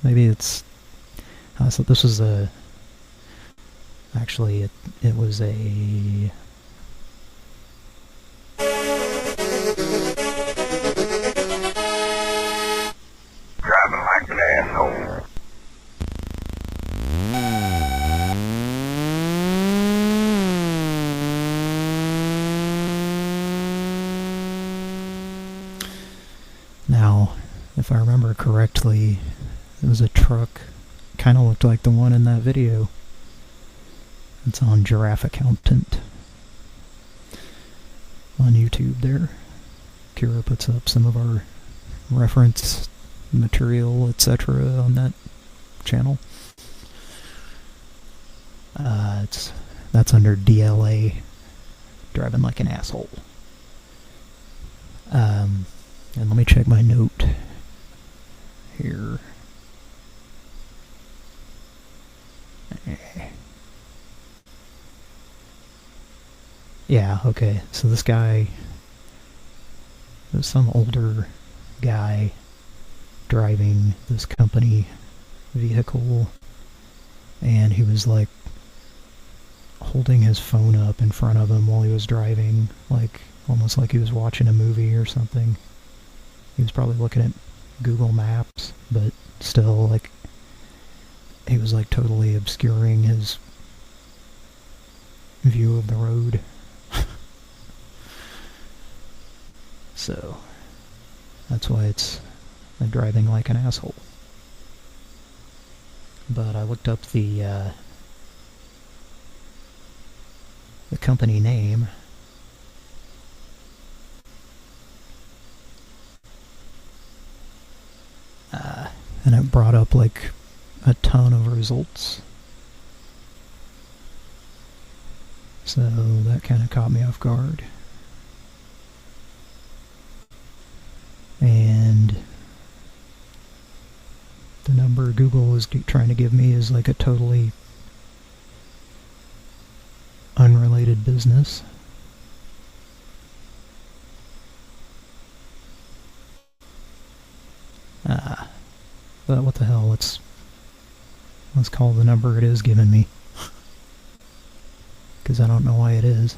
Maybe it's... so this was a... Actually, it was a... Driving like an asshole. Now, if I remember correctly, it was a truck. Kind of looked like the one in that video. It's on Giraffe Accountant on YouTube there. Kira puts up some of our reference material, etc. on that channel. That's under DLA, driving like an asshole. And let me check my note here. Yeah, okay. So this guy, there's some older guy driving this company vehicle, and he was like holding his phone up in front of him while he was driving, like almost like he was watching a movie or something. He was probably looking at Google Maps, but still, like, he was like totally obscuring his view of the road. So that's why it's driving like an asshole. But I looked up the company name. And it brought up like a ton of results. So that kind of caught me off guard. And the number Google is trying to give me is like a totally unrelated business. But what the hell, let's call the number it is giving me. Because I don't know why it is.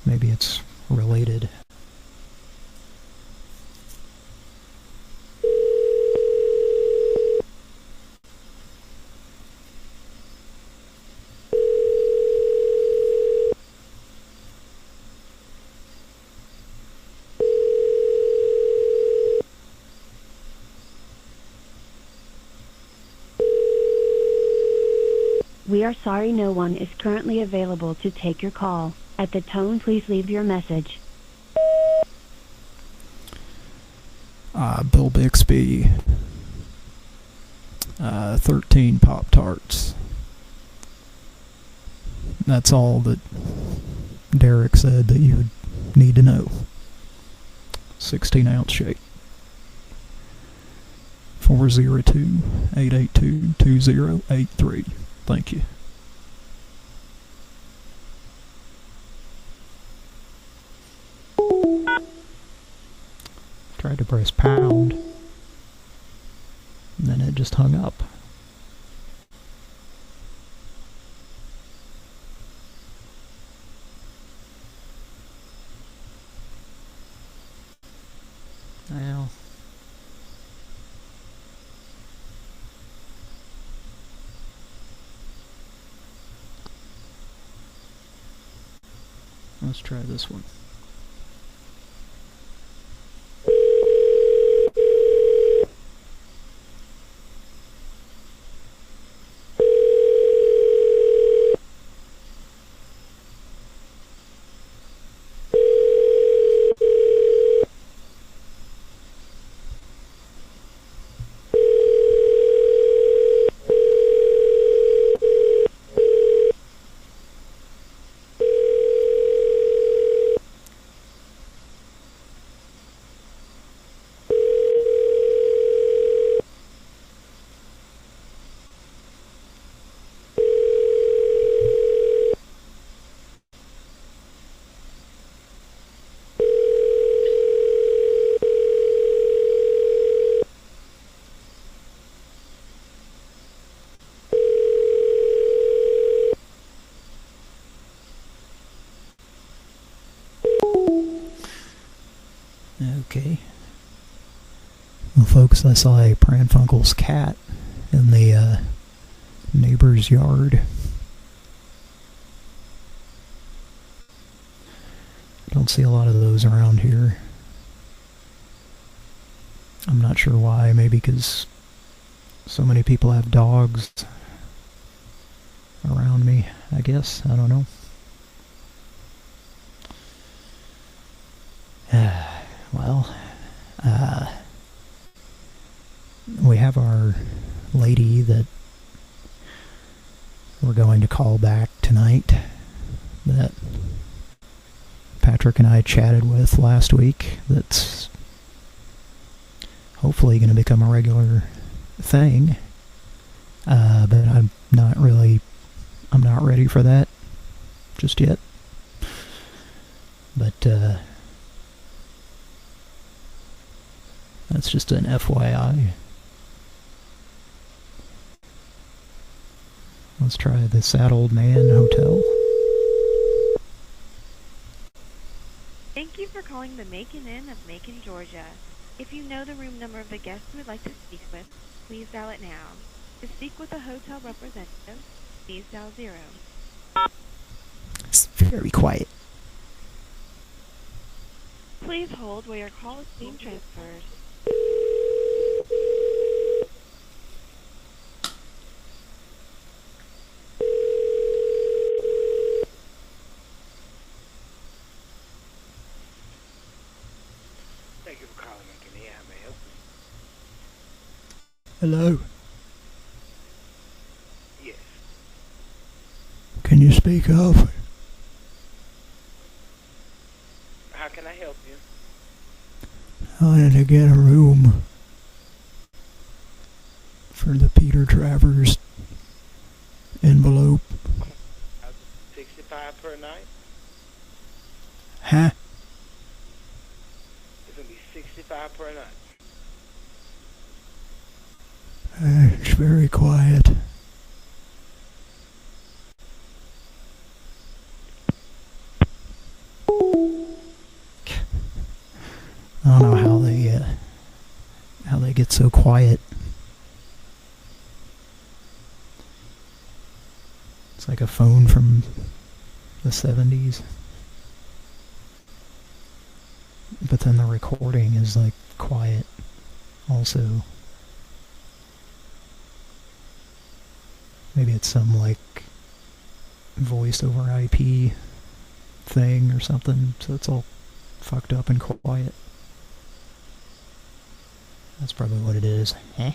Maybe it's related. We are sorry no one is currently available to take your call. At the tone, please leave your message. Bill Bixby. 13 Pop-Tarts. That's all that Derek said that you would need to know. 16-ounce shake. 402-882-2083. Thank you. Tried to press pound, and then it just hung up. Well, let's try this one. Okay. Well, folks, I saw a Pran Funkels cat in the neighbor's yard. Don't see a lot of those around here. I'm not sure why. Maybe because so many people have dogs around me, I guess. I don't know. Well, we have our lady that we're going to call back tonight that Patrick and I chatted with last week. That's hopefully going to become a regular thing. But I'm not ready for that just yet. But that's just an FYI. Let's try the Sad Old Man Hotel. Thank you for calling the Macon Inn of Macon, Georgia. If you know the room number of the guest you would like to speak with, please dial it now. To speak with a hotel representative, please dial 0. It's very quiet. Please hold while your call is being transferred. Thank you for calling Macon Inn. How may I help you? Hello. Yes. Can you speak up? How can I help you? I wanted to get a room for the Peter Travers envelope. $65 per night? Huh? It's going to be $65 per night. It's very quiet. I don't know how they get so quiet. It's like a phone from the 70s. But then the recording is like quiet also. Maybe it's some like voice over IP thing or something, so it's all fucked up and quiet. That's probably what it is. Eh?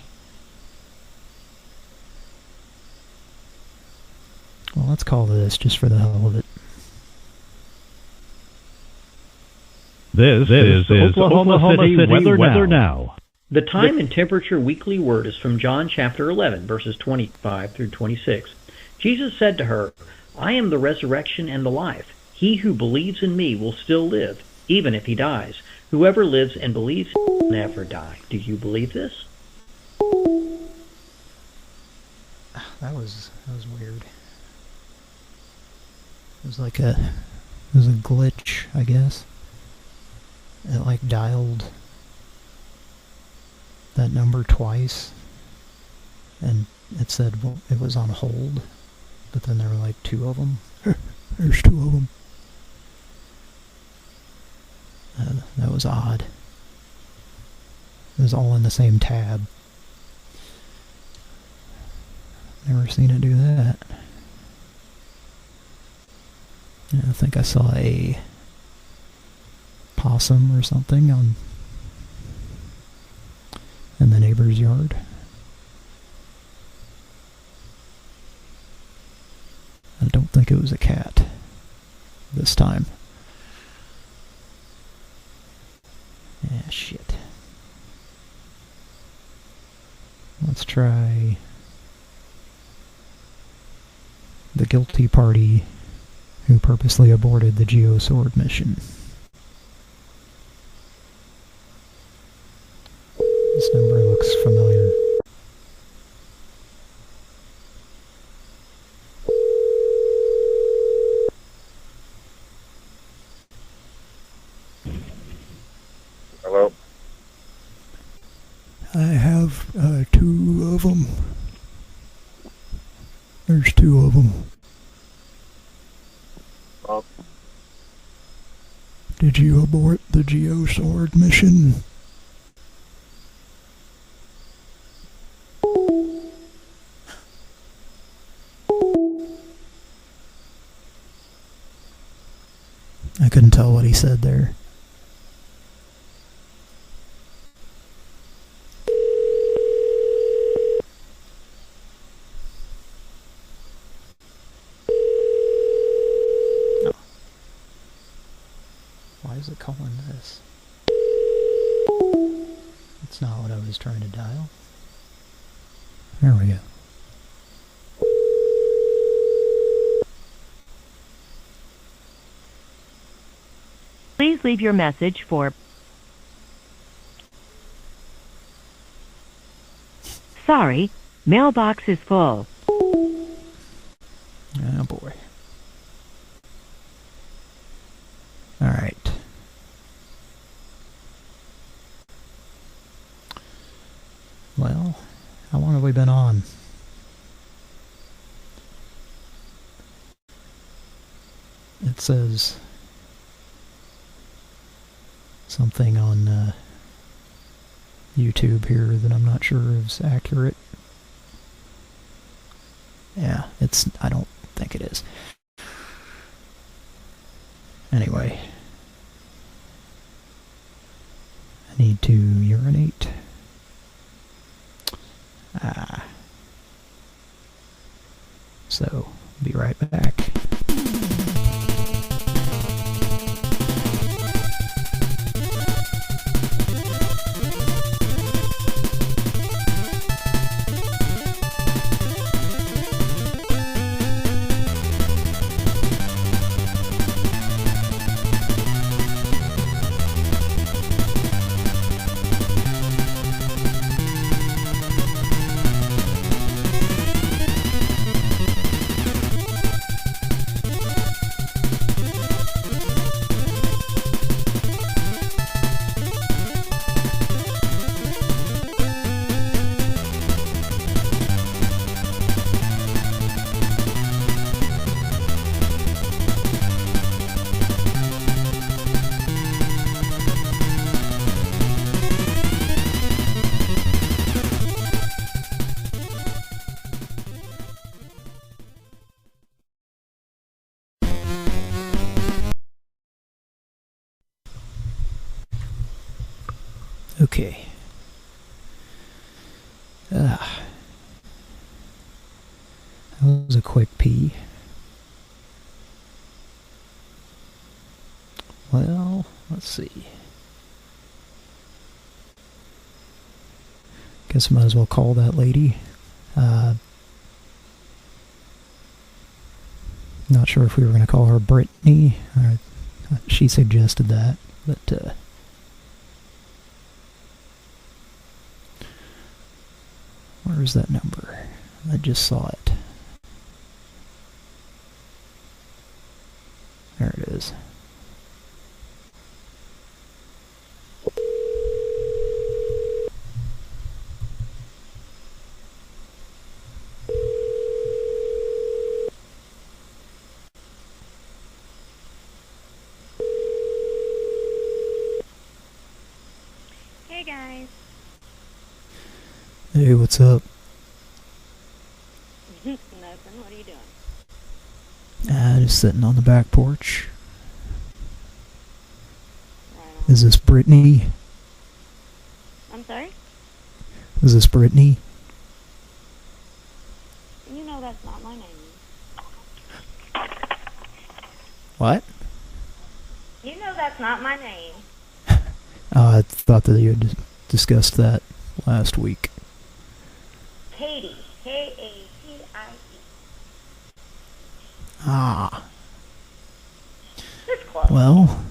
Well, let's call this just for the hell of it. This is Oklahoma City weather now. The time and temperature weekly word is from John chapter 11, verses 25 through 26. Jesus said to her, I am the resurrection and the life. He who believes in me will still live, even if he dies. Whoever lives and believes will never die. Do you believe this? That was weird. It was a glitch, I guess. It like dialed that number twice, and it said it was on hold, but then there were like two of them. There's two of them. That was odd. It was all in the same tab. Never seen it do that. Yeah, I think I saw a possum or something in the neighbor's yard. I don't think it was a cat this time. Yeah, shit. Let's try the guilty party who purposely aborted the Geosword mission. This number looks familiar. Hello? I have two of them. There's two of them. Oh. Did you abort the Geosword mission? I couldn't tell what he said there. Oh. Why is it calling this? It's not what I was trying to dial. There we go. Please leave your message for... Sorry, mailbox is full. Oh boy. Alright. Well, how long have we been on? It says something on YouTube here that I'm not sure is accurate. Yeah, I don't think it is. Anyway. I need to urinate. So, be right back. Okay. That was a quick pee. Well, Let's see. Guess I might as well call that lady. Not sure if we were going to call her Brittany. Or she suggested that, but where's that number? I just saw it. There it is. Hey guys. Hey, what's up? Nothing. What are you doing? Just sitting on the back porch. Is this Brittany? I'm sorry? Is this Brittany? You know that's not my name. What? You know that's not my name. I thought that you had discussed that last week. Katie. K-A-T-I-E. Ah. This close. Well,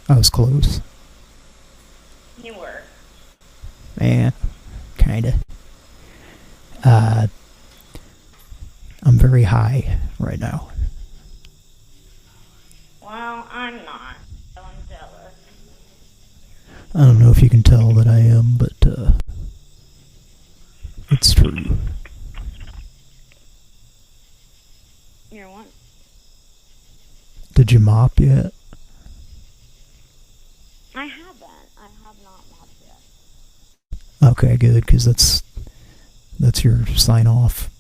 I was close. You were. Yeah, kinda. I'm very high right now. Well, I'm not. So I'm jealous. I don't know if you can tell that I am, but it's true. You're what? Did you mop yet? I haven't. I have not mopped yet. Okay, good, because that's your sign-off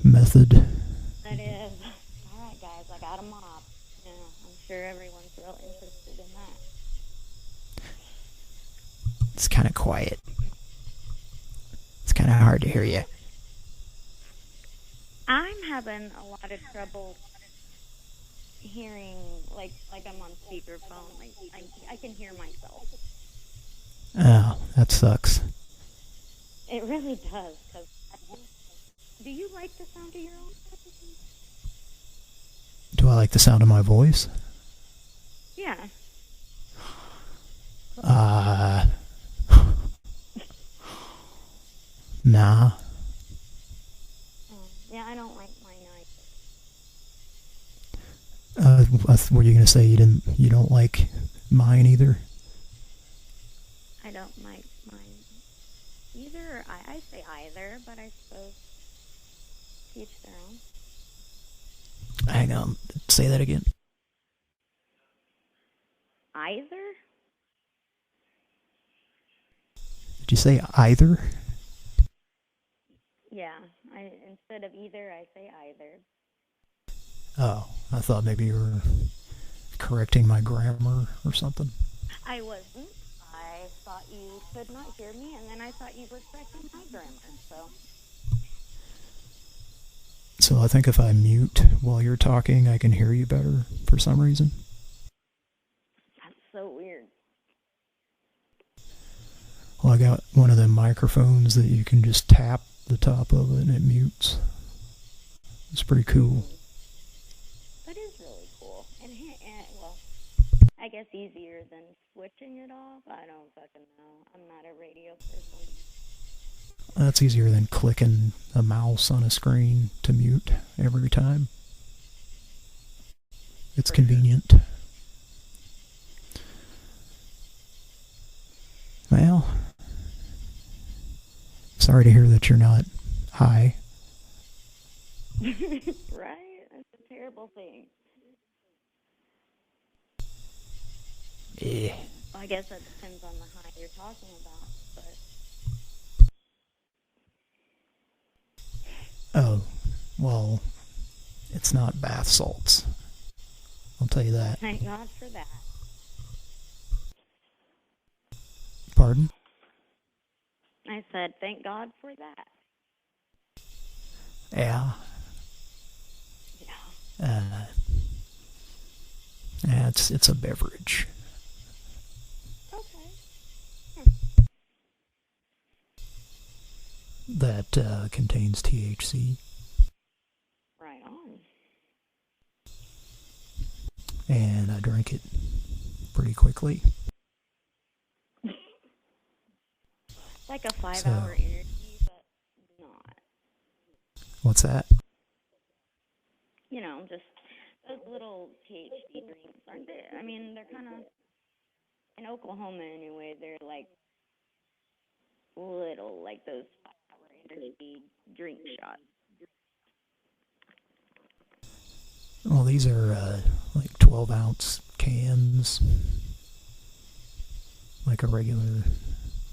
method. That is. Alright guys, I got a mop. Yeah, I'm sure everyone's real interested in that. It's kind of quiet. It's kind of hard to hear you. I'm having a lot of trouble hearing, like I'm on speakerphone. Like I can hear myself. Oh, that sucks. It really does. Cause do you like the sound of your own? Do I like the sound of my voice? Yeah. Nah. Yeah, I don't like mine either. Were you gonna say you don't like mine either? I don't like mine either. I say either, but I suppose each their own. Hang on. Say that again. Either? Did you say either? Yeah. Instead of either, I say either. Oh, I thought maybe you were correcting my grammar or something. I wasn't. I thought you could not hear me, and then I thought you were correcting my grammar, so. So I think if I mute while you're talking, I can hear you better for some reason. That's so weird. Well, I got one of them microphones that you can just tap the top of it and it mutes. It's pretty cool. That is really cool. And well, I guess easier than switching it off. I don't fucking know. I'm not a radio person. That's easier than clicking a mouse on a screen to mute every time. It's convenient. Well, sorry to hear that you're not high. Right? That's a terrible thing. Yeah. Well, I guess that depends on the high you're talking about, but... Oh, well, it's not bath salts. I'll tell you that. Thank God for that. Pardon? I said, thank God for that. Yeah. Yeah. It's a beverage. Okay. That contains THC. Right on. And I drank it pretty quickly. Like a 5-hour energy, but not. What's that? You know, just those little THC drinks, aren't they? I mean, they're kind of, in Oklahoma anyway, they're like little, like those 5-hour energy drink shots. Well, these are like 12-ounce cans. Like a regular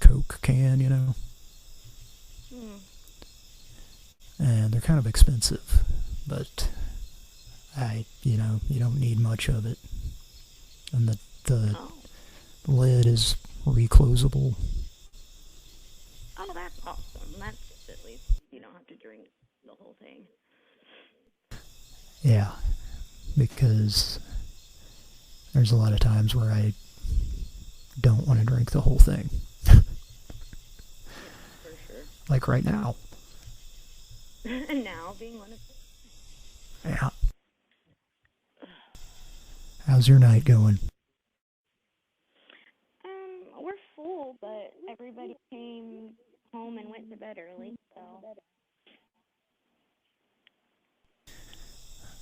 Coke can, you know? And they're kind of expensive, but you don't need much of it. And the lid is reclosable. Oh, that's awesome. That's at least you don't have to drink the whole thing. Yeah, because there's a lot of times where I don't want to drink the whole thing. Yeah, for sure. Like right now. And now being one of them. Yeah. How's your night going? We're full, but everybody came home and went to bed early, so.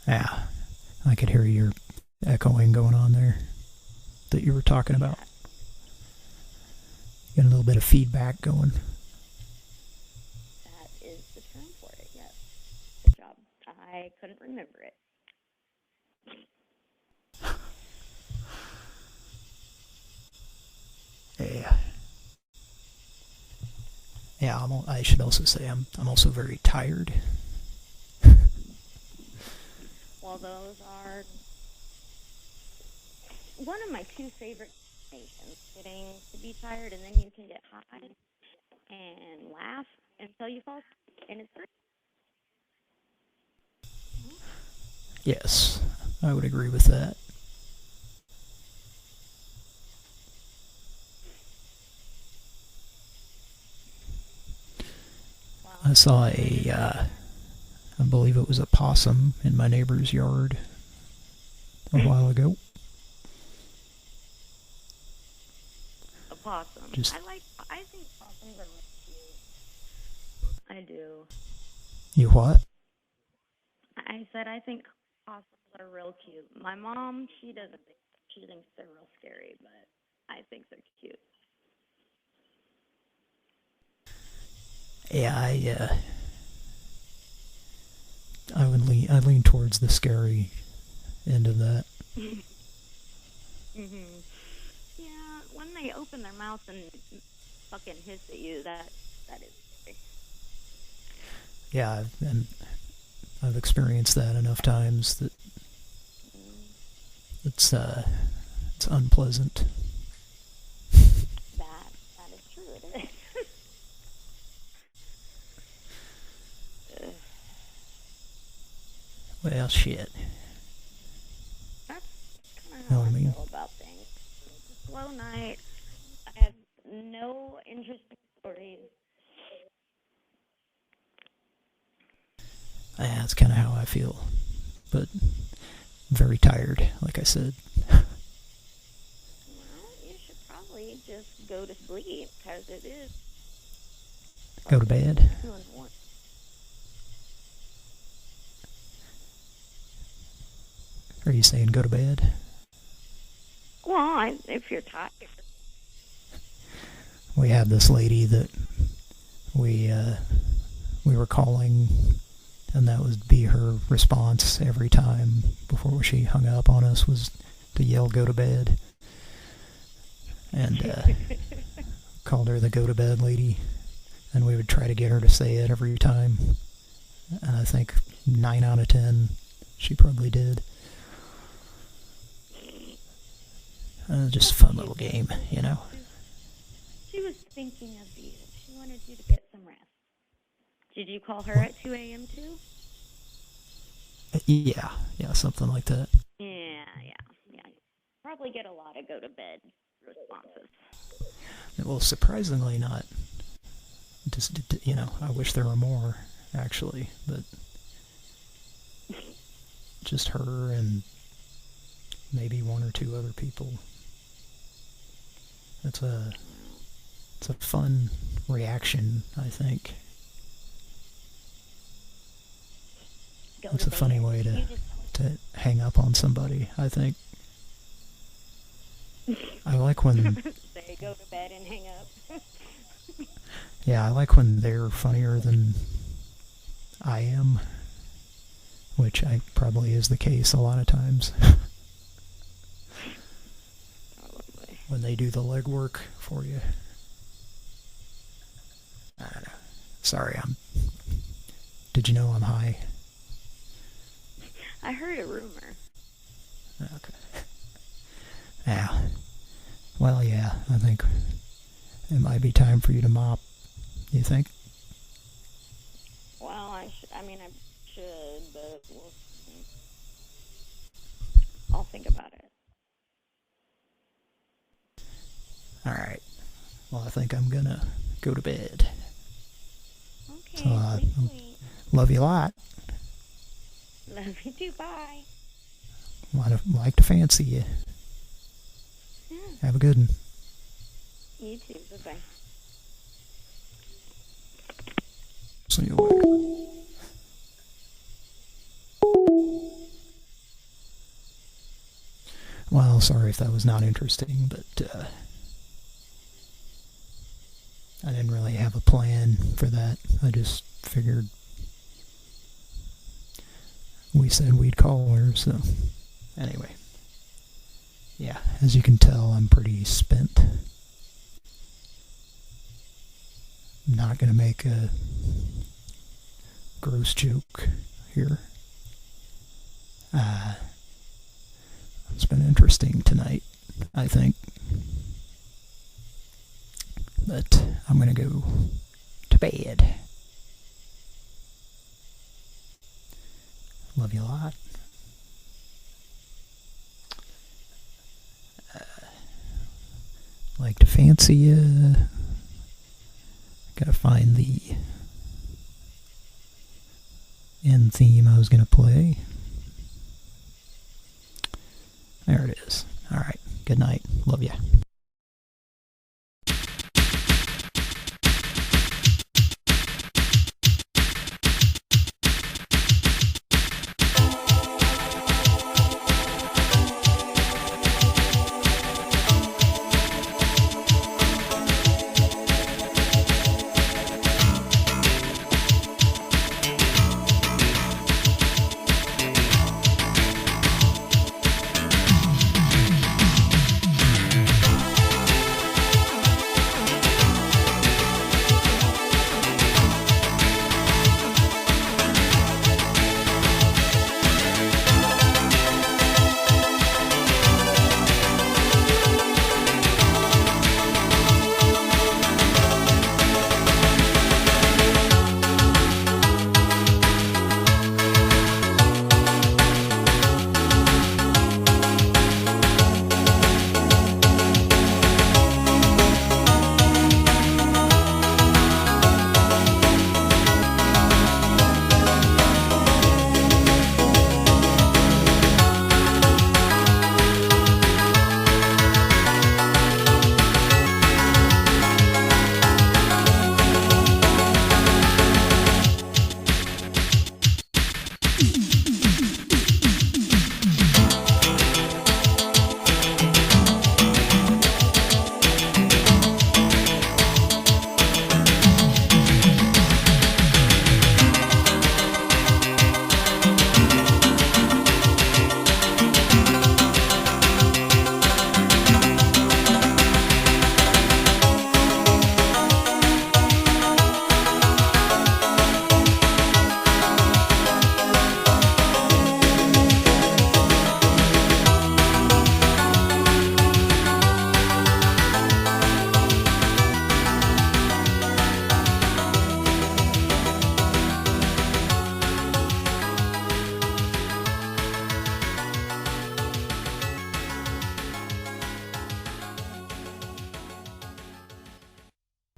Yeah, I could hear your echoing going on there that you were talking about. Got a little bit of feedback going. That is the term for it, yes. Good job. I couldn't remember it. Yeah. Yeah, I should also say I'm also very tired. Well, those are one of my two favorite combinations, getting to be tired and then you can get high and laugh until you fall asleep, and it's great. Yes, I would agree with that. I saw I believe it was a possum in my neighbor's yard a while ago. A possum. I think possums are really cute. I do. You what? I said I think possums are real cute. My mom, she doesn't think so. She thinks they're real scary, but I think they're cute. Yeah, I lean towards the scary end of that. Mhm. Yeah, when they open their mouth and fucking hiss at you, that is scary. Yeah, and I've experienced that enough times that it's unpleasant. That is true. It is. Well, shit. That's kind of Know how what I I mean? feel about things. It's a slow night. I have no interesting stories. Yeah, that's kind of how I feel. But very tired, like I said. Well, you should probably just go to sleep, because it is... Go to bed? 2 and 1. Are you saying go to bed? Well, if you're tired. We had this lady that we were calling, and that would be her response every time before she hung up on us, was to yell "go to bed," and called her the "go to bed lady," and we would try to get her to say it every time, and I think 9 out of 10 she probably did. Just a fun little game, you know. She was thinking of you. She wanted you to get some rest. Did you call her at 2 a.m. too? Yeah, something like that. Yeah. probably get a lot of go to bed responses. Well, surprisingly not. Just, I wish there were more, actually, but just her and maybe one or two other people. It's a fun reaction, I think. It's a funny way to hang up on somebody, I think. I like when... Say go to bed and hang up. Yeah, I like when they're funnier than I am, which probably is the case a lot of times. When they do the legwork for you. I don't know. Sorry, did you know I'm high? I heard a rumor. Okay. Yeah. Well, yeah, I think it might be time for you to mop. You think? Well, I should, but I'll think about it. Alright. Well, I think I'm gonna go to bed. Okay, So, sweet. Love you a lot. Love you too, bye. Like to fancy you. Yeah. Have a good one. You too, bye-bye. See you later. Well, sorry if that was not interesting, but I didn't really have a plan for that. I just figured we said we'd call her, so anyway. Yeah, as you can tell, I'm pretty spent. I'm not going to make a gross joke here. It's been interesting tonight, I think. But I'm going to go to bed. Love you a lot. Like to fancy you. Gotta find the end theme I was gonna play. There it is. Alright, good night. Love ya.